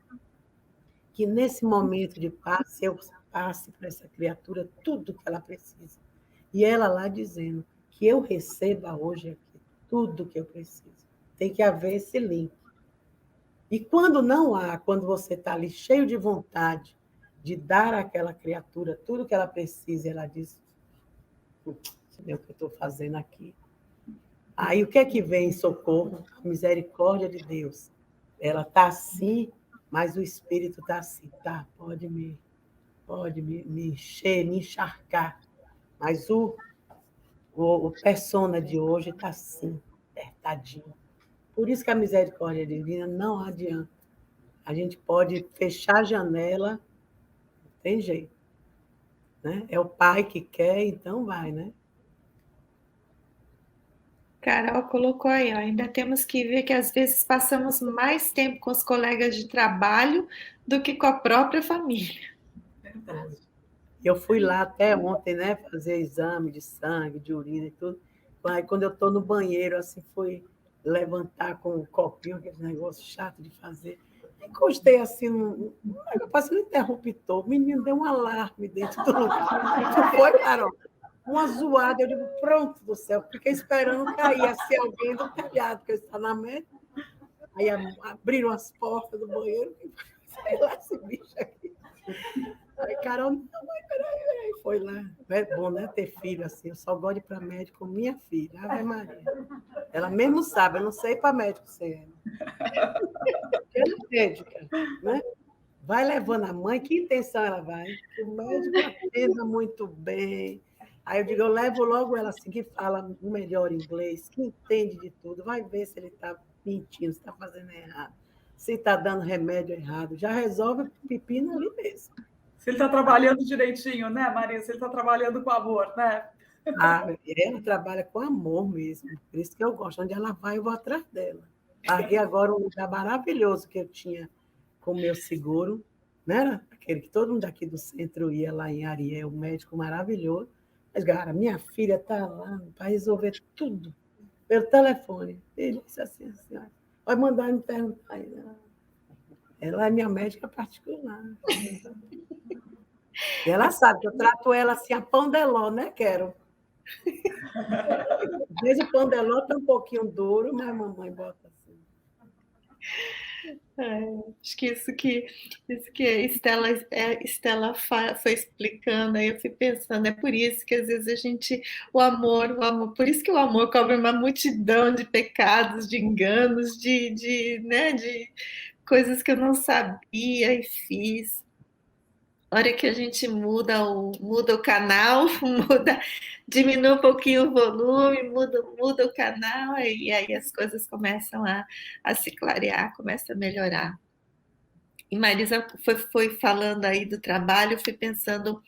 que nesse momento de passe, eu passe para essa criatura tudo que ela precisa. E ela lá dizendo que eu receba hoje aqui tudo que eu preciso. Tem que haver esse link. E quando não há, quando você está ali cheio de vontade de dar àquela criatura tudo que ela precisa, ela diz, é o que eu estou fazendo aqui. Aí o que é que vem em socorro? A misericórdia de Deus. Ela está assim, mas o espírito está assim. Tá, pode me encher, me encharcar. Mas o persona de hoje está assim, apertadinho. Por isso que a misericórdia divina não adianta. A gente pode fechar a janela, não tem jeito. Né? É o pai que quer, então vai, né? Carol colocou aí, ó, ainda temos que ver que às vezes passamos mais tempo com os colegas de trabalho do que com a própria família. Verdade. Eu fui lá até ontem, né, fazer exame de sangue, de urina e tudo. Aí, quando eu estou no banheiro, assim, fui levantar com um copinho, aquele negócio chato de fazer. Encostei assim, eu passei no interruptor, o menino deu um alarme dentro do lugar. Não foi, Carol? Uma zoada, eu digo, pronto do céu, fiquei esperando cair assim alguém do telhado, porque eu estava na média. Aí abriram as portas do banheiro, e sei lá esse bicho aqui. Aí, Carol, não, mãe, peraí, foi lá. É bom, né, ter filho assim, eu só gosto de ir para médico com minha filha, Ave Maria. Ela mesmo sabe, eu não sei para médico ser ela. Ela é médica, né? Vai levando a mãe, que intenção ela vai? Que o médico atenda muito bem. Aí eu digo, eu levo logo ela assim, que fala o melhor inglês, que entende de tudo, vai ver se ele está mentindo, se está fazendo errado, se está dando remédio errado. Já resolve o pepino ali mesmo. Se ele está trabalhando direitinho, né, Maria? Se ele está trabalhando com amor, né? Ela trabalha com amor mesmo, por isso que eu gosto. Onde ela vai, eu vou atrás dela. Larguei agora um lugar maravilhoso que eu tinha com o meu seguro, né? Aquele que todo mundo aqui do centro ia lá em Ariel, um médico maravilhoso. Mas, cara, minha filha está lá para resolver tudo pelo telefone. Ele disse assim, senhora, vai mandar me perguntar. Ela é minha médica particular. E ela sabe que eu trato ela assim, a pão de ló, né, Quero? Às vezes o pão de ló está um pouquinho duro, mas a mamãe bota assim. Acho que isso que a Estela foi explicando, aí eu fui pensando, é por isso que às vezes o amor, por isso que o amor cobre uma multidão de pecados, de enganos, né, de coisas que eu não sabia e fiz. A hora que a gente muda o canal, diminui um pouquinho o volume, muda o canal, e aí as coisas começam a se clarear, começam a melhorar. E Marisa foi falando aí do trabalho, eu fui pensando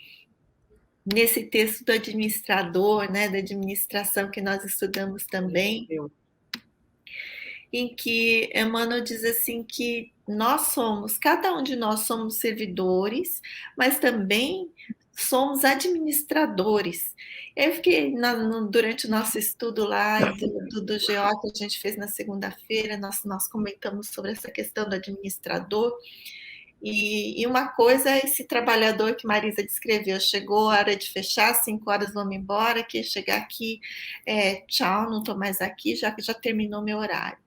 nesse texto do administrador, né, da administração que nós estudamos também, em que Emmanuel diz assim que cada um de nós somos servidores, mas também somos administradores. Eu fiquei, durante o nosso estudo lá do GO que a gente fez na segunda-feira, nós comentamos sobre essa questão do administrador, e uma coisa é esse trabalhador que Marisa descreveu, chegou a hora de fechar, 5 horas vamos embora, que chegar aqui, tchau, não estou mais aqui, já terminou meu horário.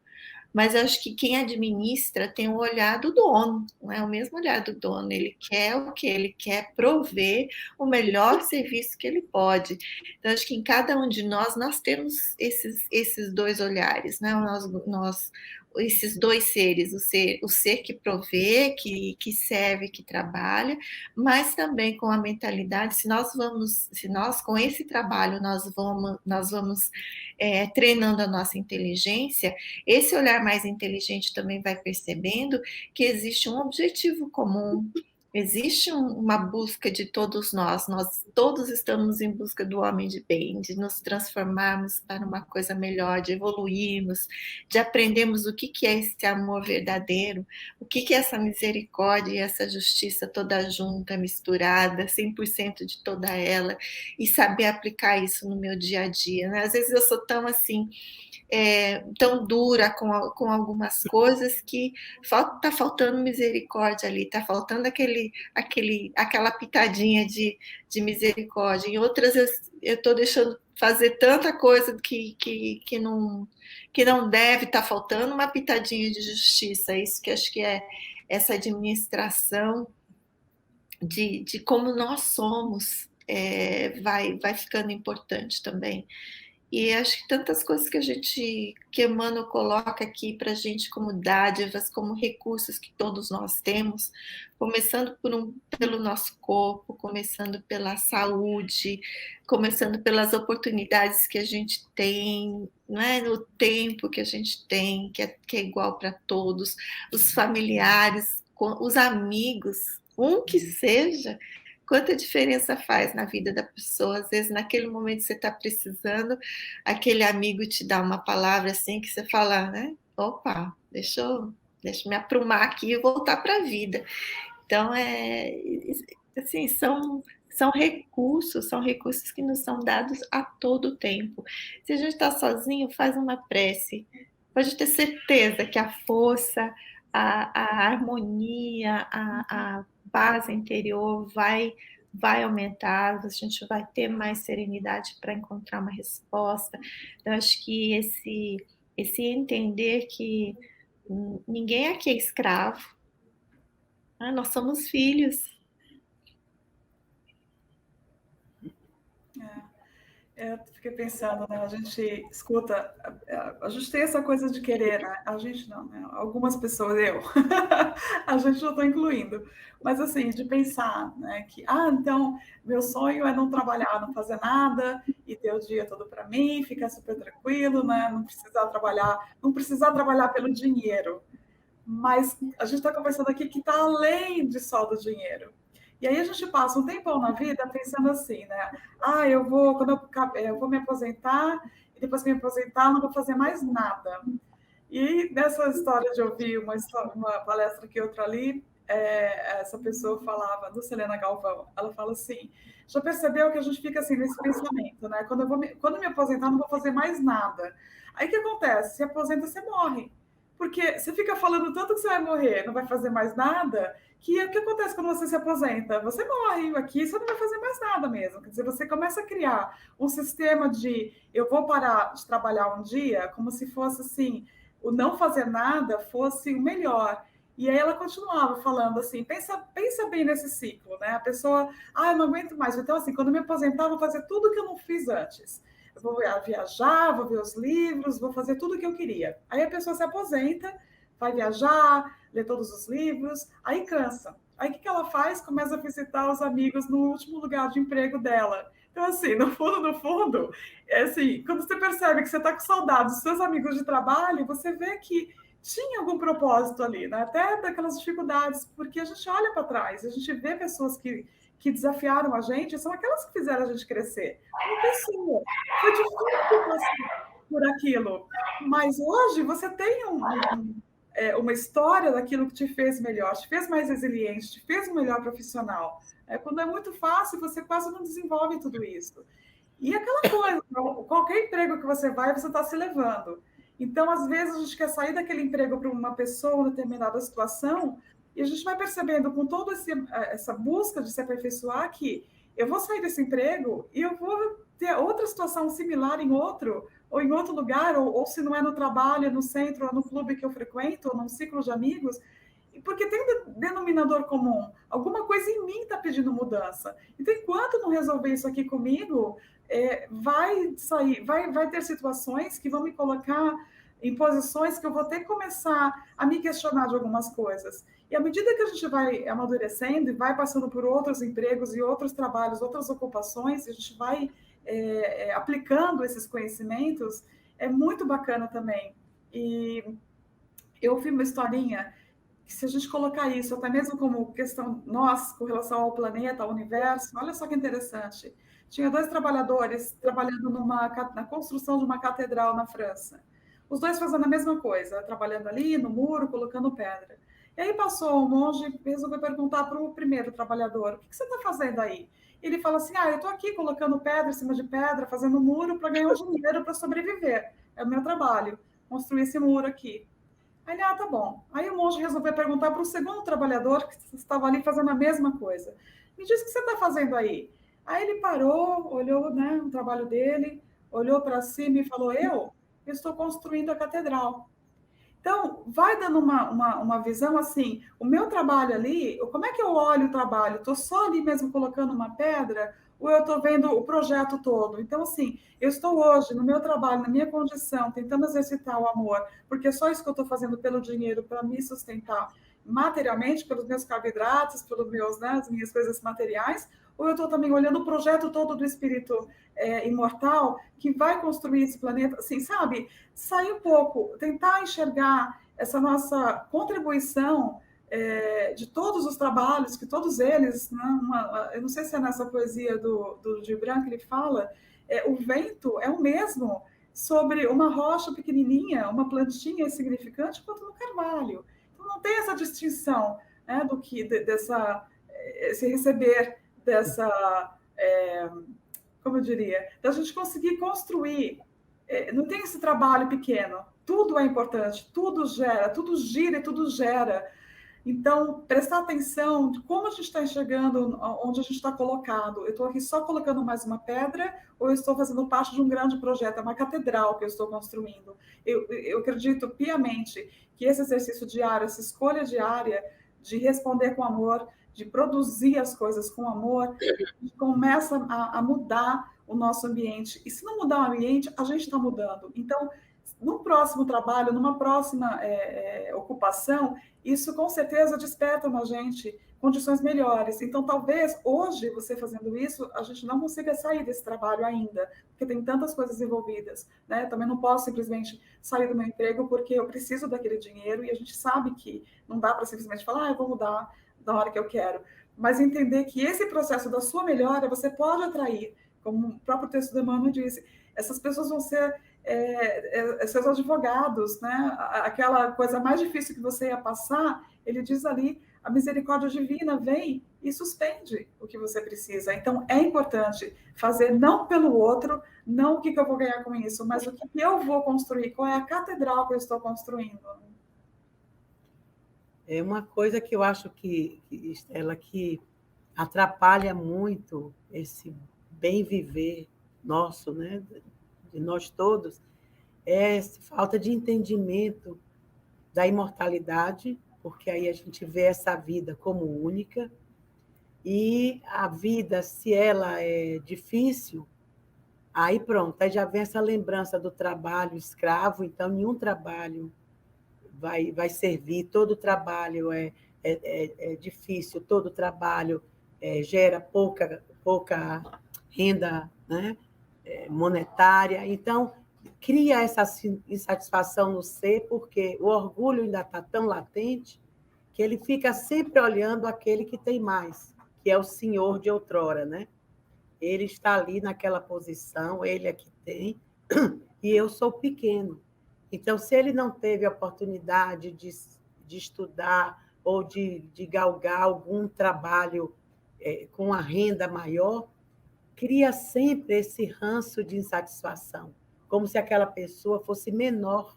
Mas eu acho que quem administra tem o olhar do dono, não é o mesmo olhar do dono. Ele quer o que? Ele quer prover o melhor serviço que ele pode. Então, acho que em cada um de nós temos esses dois olhares, né? Esses dois seres, o ser que provê, que serve, que trabalha, mas também com a mentalidade, se nós com esse trabalho nós vamos treinando a nossa inteligência, esse olhar mais inteligente também vai percebendo que existe um objetivo comum, existe uma busca de todos nós todos estamos em busca do homem de bem, de nos transformarmos para uma coisa melhor, de evoluirmos, de aprendermos o que é esse amor verdadeiro, o que é essa misericórdia e essa justiça toda junta, misturada, 100% de toda ela, e saber aplicar isso no meu dia a dia, né? Às vezes eu sou tão assim, tão dura com algumas coisas que está faltando misericórdia ali, está faltando aquela pitadinha de misericórdia. Em outras eu estou deixando fazer tanta coisa que não deve, está faltando uma pitadinha de justiça. Isso que acho que é essa administração de como nós somos, vai ficando importante também. E acho que tantas coisas que Emmanuel coloca aqui para a gente como dádivas, como recursos que todos nós temos, começando pelo nosso corpo, começando pela saúde, começando pelas oportunidades que a gente tem, não é? O tempo que a gente tem, que é igual para todos, os familiares, os amigos, que seja. Quanta diferença faz na vida da pessoa? Às vezes, naquele momento que você está precisando, aquele amigo te dá uma palavra assim que você fala, né? Opa, deixa eu me aprumar aqui e voltar para a vida. Então, assim, são recursos que nos são dados a todo tempo. Se a gente está sozinho, faz uma prece. Pode ter certeza que a força, a harmonia, a paz interior vai aumentar, a gente vai ter mais serenidade para encontrar uma resposta. Então, acho que esse entender que ninguém aqui é escravo, nós somos filhos. Eu fiquei pensando, né? A gente escuta, a gente tem essa coisa de querer, né? A gente não, né? Algumas pessoas, a gente não está incluindo, mas assim, de pensar, né? Que, então, meu sonho é não trabalhar, não fazer nada e ter o dia todo para mim, ficar super tranquilo, né? Não precisar trabalhar pelo dinheiro. Mas a gente está conversando aqui que está além de só do dinheiro. E aí a gente passa um tempão na vida pensando assim, né? Eu vou me aposentar e depois que me aposentar não vou fazer mais nada. E nessa história de ouvir uma palestra que outra ali, essa pessoa falava, do Selena Galvão, ela fala assim, já percebeu que a gente fica assim nesse pensamento, né? Quando me aposentar não vou fazer mais nada. Aí o que acontece? Se aposenta, você morre. Porque você fica falando tanto que você vai morrer, não vai fazer mais nada, que o que acontece quando você se aposenta? Você morre, aqui você não vai fazer mais nada mesmo. Quer dizer, você começa a criar um sistema de eu vou parar de trabalhar um dia, como se fosse assim, o não fazer nada fosse o melhor. E aí ela continuava falando assim, pensa bem nesse ciclo, né? A pessoa, eu não aguento mais. Então, assim, quando eu me aposentar, eu vou fazer tudo que eu não fiz antes. Eu vou viajar, vou ver os livros, vou fazer tudo o que eu queria. Aí a pessoa se aposenta, vai viajar, lê todos os livros, aí cansa. Aí o que ela faz? Começa a visitar os amigos no último lugar de emprego dela. Então, assim, no fundo, é assim, quando você percebe que você está com saudade dos seus amigos de trabalho, você vê que tinha algum propósito ali, né? Até daquelas dificuldades, porque a gente olha para trás, a gente vê pessoas que desafiaram a gente, são aquelas que fizeram a gente crescer. Uma pessoa, foi difícil passar por aquilo, mas hoje você tem uma história daquilo que te fez melhor, te fez mais resiliente, te fez um melhor profissional. Quando é muito fácil, você quase não desenvolve tudo isso. E aquela coisa, qualquer emprego que você vai, você está se levando. Então, às vezes, a gente quer sair daquele emprego para uma pessoa em determinada situação e a gente vai percebendo com toda essa busca de se aperfeiçoar que eu vou sair desse emprego e eu vou ter outra situação similar em outro, ou em outro lugar, ou se não é no trabalho, no centro, ou no clube que eu frequento, ou num ciclo de amigos, porque tem um denominador comum. Alguma coisa em mim está pedindo mudança. Então, enquanto não resolver isso aqui comigo, vai ter situações que vão me colocar em posições que eu vou ter que começar a me questionar de algumas coisas. E à medida que a gente vai amadurecendo e vai passando por outros empregos e outros trabalhos, outras ocupações, a gente vai aplicando esses conhecimentos, é muito bacana também. E eu vi uma historinha que, se a gente colocar isso, até mesmo como questão nós, com relação ao planeta, ao universo, olha só que interessante. Tinha 2 trabalhadores trabalhando na construção de uma catedral na França. Os 2 fazendo a mesma coisa, trabalhando ali no muro, colocando pedra. E aí passou um monge e resolveu perguntar para o primeiro trabalhador: o que você está fazendo aí? Ele fala assim: eu estou aqui colocando pedra em cima de pedra, fazendo muro para ganhar dinheiro para sobreviver. É o meu trabalho, construir esse muro aqui. Aí ele, tá bom. Aí o monge resolveu perguntar para o segundo trabalhador que estava ali fazendo a mesma coisa. Me diz o que você está fazendo aí. Aí ele parou, olhou, né, o trabalho dele, olhou para cima e falou: eu estou construindo a catedral. Então, vai dando uma visão assim, o meu trabalho ali, como é que eu olho o trabalho? Estou só ali mesmo colocando uma pedra ou eu estou vendo o projeto todo? Então, assim, eu estou hoje, no meu trabalho, na minha condição, tentando exercitar o amor, porque é só isso que eu estou fazendo pelo dinheiro, para me sustentar materialmente, pelos meus carboidratos, as minhas coisas materiais, ou eu estou também olhando o projeto todo do espírito imortal que vai construir esse planeta, assim, sabe? Sair um pouco, tentar enxergar essa nossa contribuição de todos os trabalhos, que todos eles, né, eu não sei se é nessa poesia do Gibran que ele fala, o vento é o mesmo sobre uma rocha pequenininha, uma plantinha insignificante, quanto no carvalho. Então, não tem essa distinção, né, do que esse receber dessa, como eu diria, da gente conseguir construir. Não tem esse trabalho pequeno, tudo é importante, tudo gera, tudo gira e tudo gera. Então, prestar atenção de como a gente está enxergando, onde a gente está colocado. Eu estou aqui só colocando mais uma pedra ou eu estou fazendo parte de um grande projeto, é uma catedral que eu estou construindo. Eu acredito piamente que esse exercício diário, essa escolha diária de responder com amor, de produzir as coisas com amor, começa a mudar o nosso ambiente. E se não mudar o ambiente, a gente está mudando. Então, no próximo trabalho, numa próxima ocupação, isso com certeza desperta na gente condições melhores. Então, talvez hoje, você fazendo isso, a gente não consiga sair desse trabalho ainda, porque tem tantas coisas envolvidas, né? Também não posso simplesmente sair do meu emprego porque eu preciso daquele dinheiro e a gente sabe que não dá para simplesmente falar, eu vou mudar da hora que eu quero. Mas entender que esse processo da sua melhora, você pode atrair, como o próprio texto do Emmanuel disse, essas pessoas vão ser seus advogados, né? Aquela coisa mais difícil que você ia passar, ele diz ali, a misericórdia divina vem e suspende o que você precisa. Então, é importante fazer não pelo outro, não o que eu vou ganhar com isso, mas o que eu vou construir, qual é a catedral que eu estou construindo. É uma coisa que eu acho Estela, que atrapalha muito esse bem viver nosso, né? De nós todos, é essa falta de entendimento da imortalidade porque aí a gente vê essa vida como única, e a vida, se ela é difícil, aí pronto, aí já vem essa lembrança do trabalho escravo, então nenhum trabalho vai servir, todo trabalho é difícil, todo trabalho gera pouca renda, né, monetária, então cria essa insatisfação no ser, porque o orgulho ainda está tão latente que ele fica sempre olhando aquele que tem mais, que é o senhor de outrora, né? Ele está ali naquela posição, ele é que tem, e eu sou pequeno. Então, se ele não teve a oportunidade de estudar ou de galgar algum trabalho com a renda maior, cria sempre esse ranço de insatisfação, como se aquela pessoa fosse menor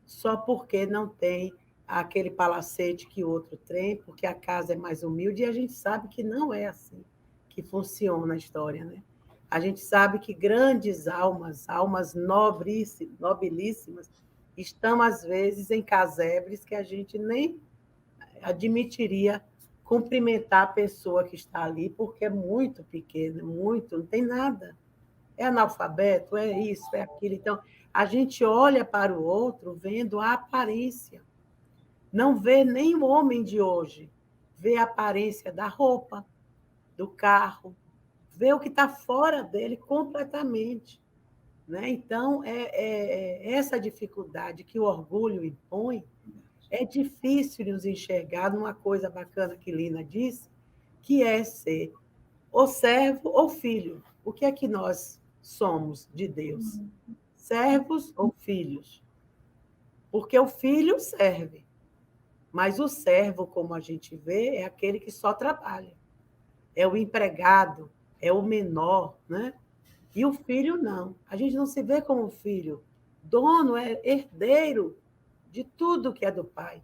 só porque não tem aquele palacete que o outro tem, porque a casa é mais humilde, e a gente sabe que não é assim que funciona a história, né? A gente sabe que grandes almas, almas nobilíssimas, estão, às vezes, em casebres que a gente nem admitiria cumprimentar a pessoa que está ali, porque é muito pequena, muito, não tem nada. É analfabeto, é isso, é aquilo. Então, a gente olha para o outro vendo a aparência. Não vê nem o homem de hoje, vê a aparência da roupa, do carro, vê o que está fora dele completamente. Né? Então, essa dificuldade que o orgulho impõe, é difícil nos enxergar numa coisa bacana que Lina disse, que é ser ou servo ou filho. O que é que nós somos de Deus? Servos ou filhos? Porque o filho serve, mas o servo, como a gente vê, é aquele que só trabalha. É o empregado, é o menor, né? E o filho não. A gente não se vê como filho. Dono é herdeiro de tudo que é do pai,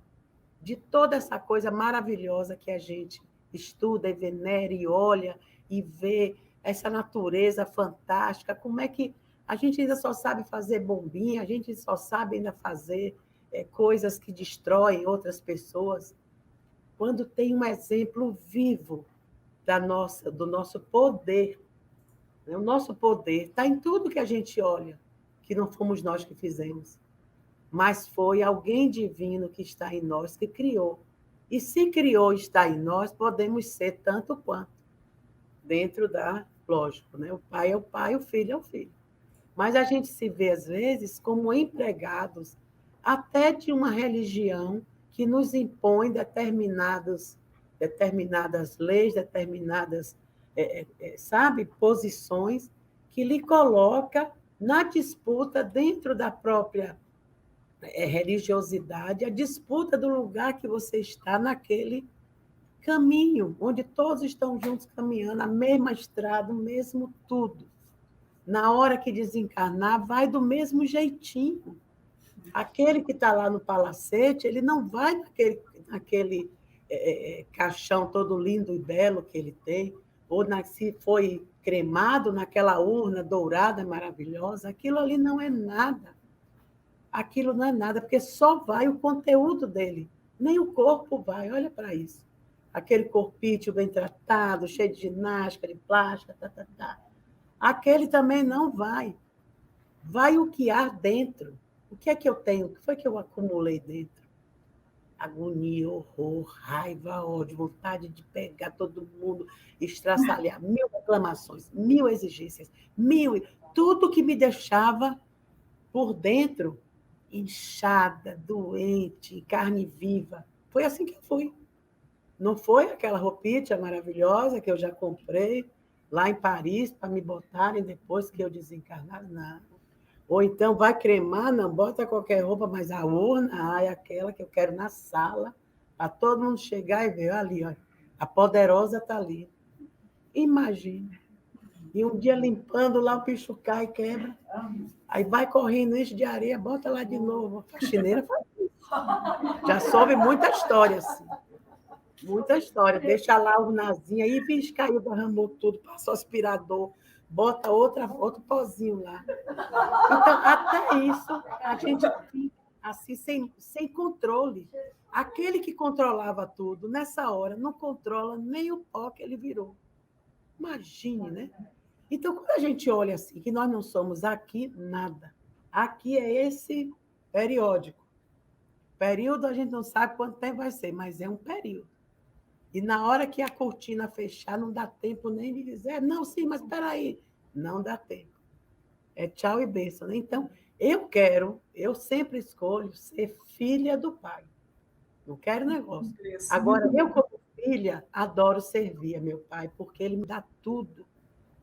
de toda essa coisa maravilhosa que a gente estuda e venera e olha e vê essa natureza fantástica. Como é que a gente ainda só sabe fazer bombinha, a gente só sabe ainda fazer coisas que destroem outras pessoas, quando tem um exemplo vivo do nosso poder. Né? O nosso poder está em tudo que a gente olha, que não fomos nós que fizemos, mas foi alguém divino que está em nós, que criou. E se criou e está em nós, podemos ser tanto quanto, dentro da, lógico, né? O pai é o pai, o filho é o filho. Mas a gente se vê, às vezes, como empregados até de uma religião que nos impõe determinadas leis, determinadas, sabe, posições, que lhe coloca na disputa dentro da própria religiosidade, a disputa do lugar que você está naquele caminho, onde todos estão juntos caminhando, a mesma estrada, o mesmo tudo. Na hora que desencarnar, vai do mesmo jeitinho. Aquele que está lá no palacete, ele não vai naquele caixão todo lindo e belo que ele tem, ou se foi cremado naquela urna dourada maravilhosa, aquilo ali não é nada. Aquilo não é nada, porque só vai o conteúdo dele, nem o corpo vai, olha para isso. Aquele corpício bem tratado, cheio de ginástica, de plástica, aquele também não vai. Vai o que há dentro. O que é que eu tenho? O que foi que eu acumulei dentro? Agonia, horror, raiva, ódio, vontade de pegar todo mundo, estraçalhar, 1000 reclamações, 1000 exigências, tudo que me deixava por dentro inchada, doente, carne viva. Foi assim que eu fui. Não foi aquela roupinha maravilhosa que eu já comprei lá em Paris para me botarem depois que eu desencarnar, não. Ou então vai cremar, não bota qualquer roupa, mas a urna é aquela que eu quero na sala, para todo mundo chegar e ver, ali, ó, a poderosa está ali. Imagina. E um dia limpando lá, o bicho cai e quebra. Aí vai correndo, enche de areia, bota lá de novo. A faxineira faz isso. Já soube muita história, assim. Muita história. Deixa lá a urnazinha, aí, bicho, caiu, derramou tudo, passou aspirador, bota outro pozinho lá. Então, até isso, assim, sem controle. Aquele que controlava tudo, nessa hora, não controla nem o pó que ele virou. Imagine, né? Então, quando a gente olha assim, que nós não somos aqui nada, aqui é esse periódico. Período a gente não sabe quanto tempo vai ser, mas é um período. E na hora que a cortina fechar, não dá tempo nem de dizer, não, sim, mas espera aí. Não dá tempo. É tchau e bênção, né? Então, eu sempre escolho ser filha do Pai. Não quero negócio. Agora, eu, como filha, adoro servir a meu pai, porque ele me dá tudo.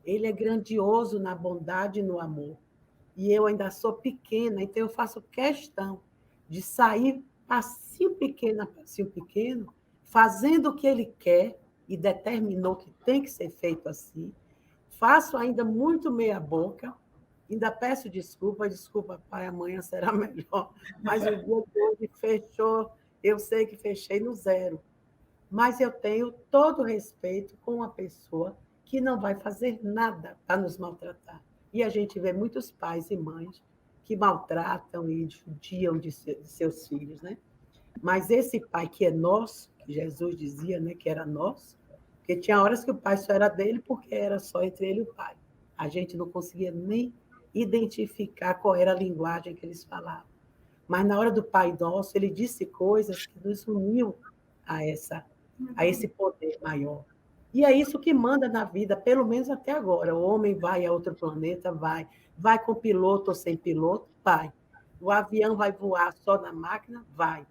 Ele é grandioso na bondade e no amor. E eu ainda sou pequena, então eu faço questão de sair passinho pequeno a passinho pequeno, fazendo o que ele quer e determinou que tem que ser feito assim. Faço ainda muito meia boca, ainda peço desculpa, pai, amanhã será melhor. Mas o dia de hoje fechou, eu sei que fechei no zero. Mas eu tenho todo o respeito com uma pessoa que não vai fazer nada para nos maltratar. E a gente vê muitos pais e mães que maltratam e judiam de seus filhos, né? Mas esse pai que é nosso, que Jesus dizia, né, que era nosso, porque tinha horas que o pai só era dele porque era só entre ele e o pai. A gente não conseguia nem identificar qual era a linguagem que eles falavam. Mas na hora do Pai Nosso, ele disse coisas que nos uniam a esse poder maior. E é isso que manda na vida, pelo menos até agora. O homem vai a outro planeta, vai com piloto ou sem piloto, vai. O avião vai voar só na máquina, vai.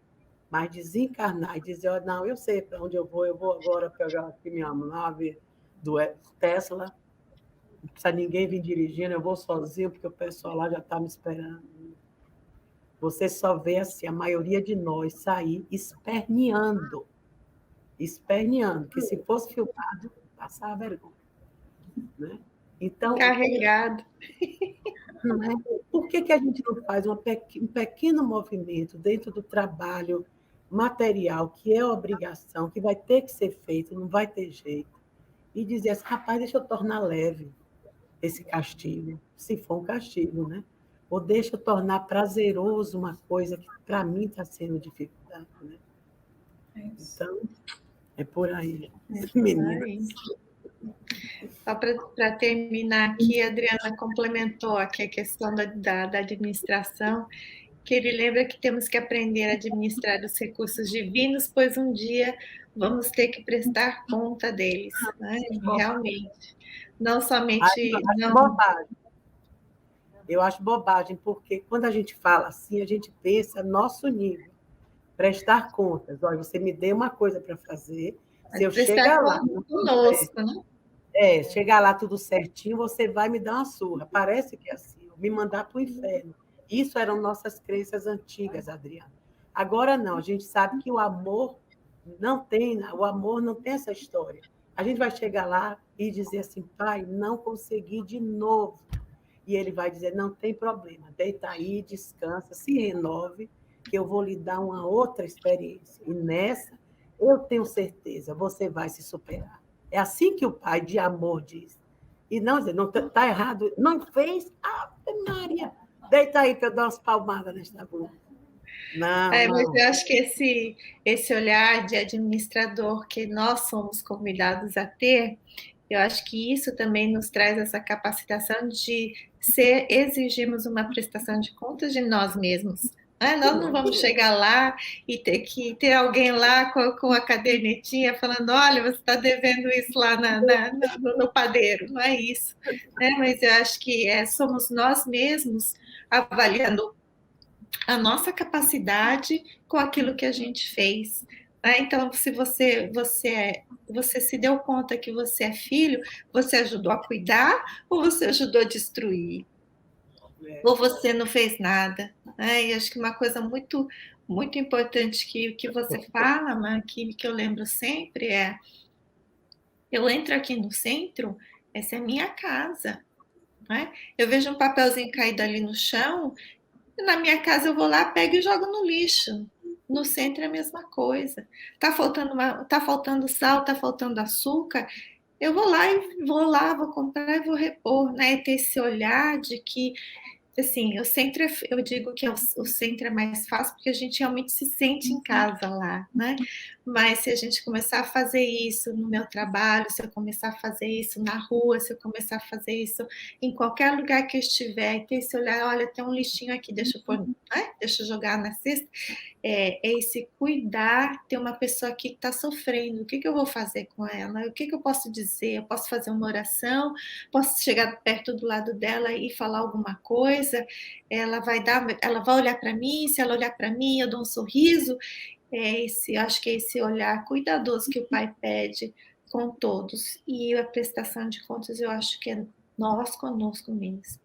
Mas desencarnar e dizer, oh, não, eu sei para onde eu vou agora pegar aqui minha nave do Tesla, não precisa ninguém vir dirigindo, eu vou sozinho, porque o pessoal lá já está me esperando. Você só vê assim, a maioria de nós sair esperneando, que se fosse filmado, passava vergonha. Né? Então, Carregado. Né? Por que a gente não faz um pequeno movimento dentro do trabalho material, que é obrigação, que vai ter que ser feito, não vai ter jeito, e dizer assim, rapaz, deixa eu tornar leve esse castigo, se for um castigo, né? Ou deixa eu tornar prazeroso uma coisa que, para mim, está sendo dificuldade. Né? Então, é por aí, meninas. Só para terminar aqui, a Adriana complementou aqui a questão da administração, que ele lembra que temos que aprender a administrar os recursos divinos, pois um dia vamos ter que prestar conta deles. Né? Realmente. Não somente... Eu acho bobagem, porque quando a gente fala assim, a gente pensa nosso nível. Prestar contas. Olha, você me deu uma coisa para fazer, se eu chegar lá... Conosco, né? Chegar lá tudo certinho, você vai me dar uma surra. Parece que é assim, me mandar para o inferno. Isso eram nossas crenças antigas, Adriana. Agora não, a gente sabe que o amor não tem essa história. A gente vai chegar lá e dizer assim, pai, não consegui de novo. E ele vai dizer, não tem problema, deita aí, descansa, se renove, que eu vou lhe dar uma outra experiência. E nessa, eu tenho certeza, você vai se superar. É assim que o pai de amor diz. E não dizer, não está errado, não fez, Ave Maria, deita aí para eu dar umas palmadas nesta bunda. Não. Mas eu acho que esse olhar de administrador que nós somos convidados a ter, eu acho que isso também nos traz essa capacitação de exigirmos uma prestação de contas de nós mesmos. Nós não vamos chegar lá e ter que ter alguém lá com a cadernetinha falando, olha, você está devendo isso lá no padeiro. Não é isso. Mas eu acho que somos nós mesmos avaliando a nossa capacidade com aquilo que a gente fez. Então, se você se deu conta que você é filho, você ajudou a cuidar ou você ajudou a destruir? Ou você não fez nada? E acho que uma coisa muito, muito importante que você fala, que eu lembro sempre eu entro aqui no centro, essa é a minha casa. Eu vejo um papelzinho caído ali no chão, na minha casa eu vou lá, pego e jogo no lixo. No centro é a mesma coisa. Tá faltando sal, tá faltando açúcar, eu vou lá, vou comprar e vou repor, né? Ter esse olhar de que Assim, o centro eu digo que o centro é mais fácil, porque a gente realmente se sente em casa lá, né. Mas se a gente começar a fazer isso no meu trabalho, se eu começar a fazer isso na rua, se eu começar a fazer isso em qualquer lugar que eu estiver e ter esse olhar: "Olha, tem um lixinho aqui, deixa eu pôr, né, deixa eu jogar na cesta", é esse cuidar, ter uma pessoa aqui que está sofrendo, o que que eu vou fazer com ela? O que que eu posso dizer? Eu posso fazer uma oração? Posso chegar perto do lado dela e falar alguma coisa? Ela vai olhar para mim, se ela olhar para mim, eu dou um sorriso? Acho que é esse olhar cuidadoso que o pai pede com todos. E a prestação de contas eu acho que é nós conosco mesmo.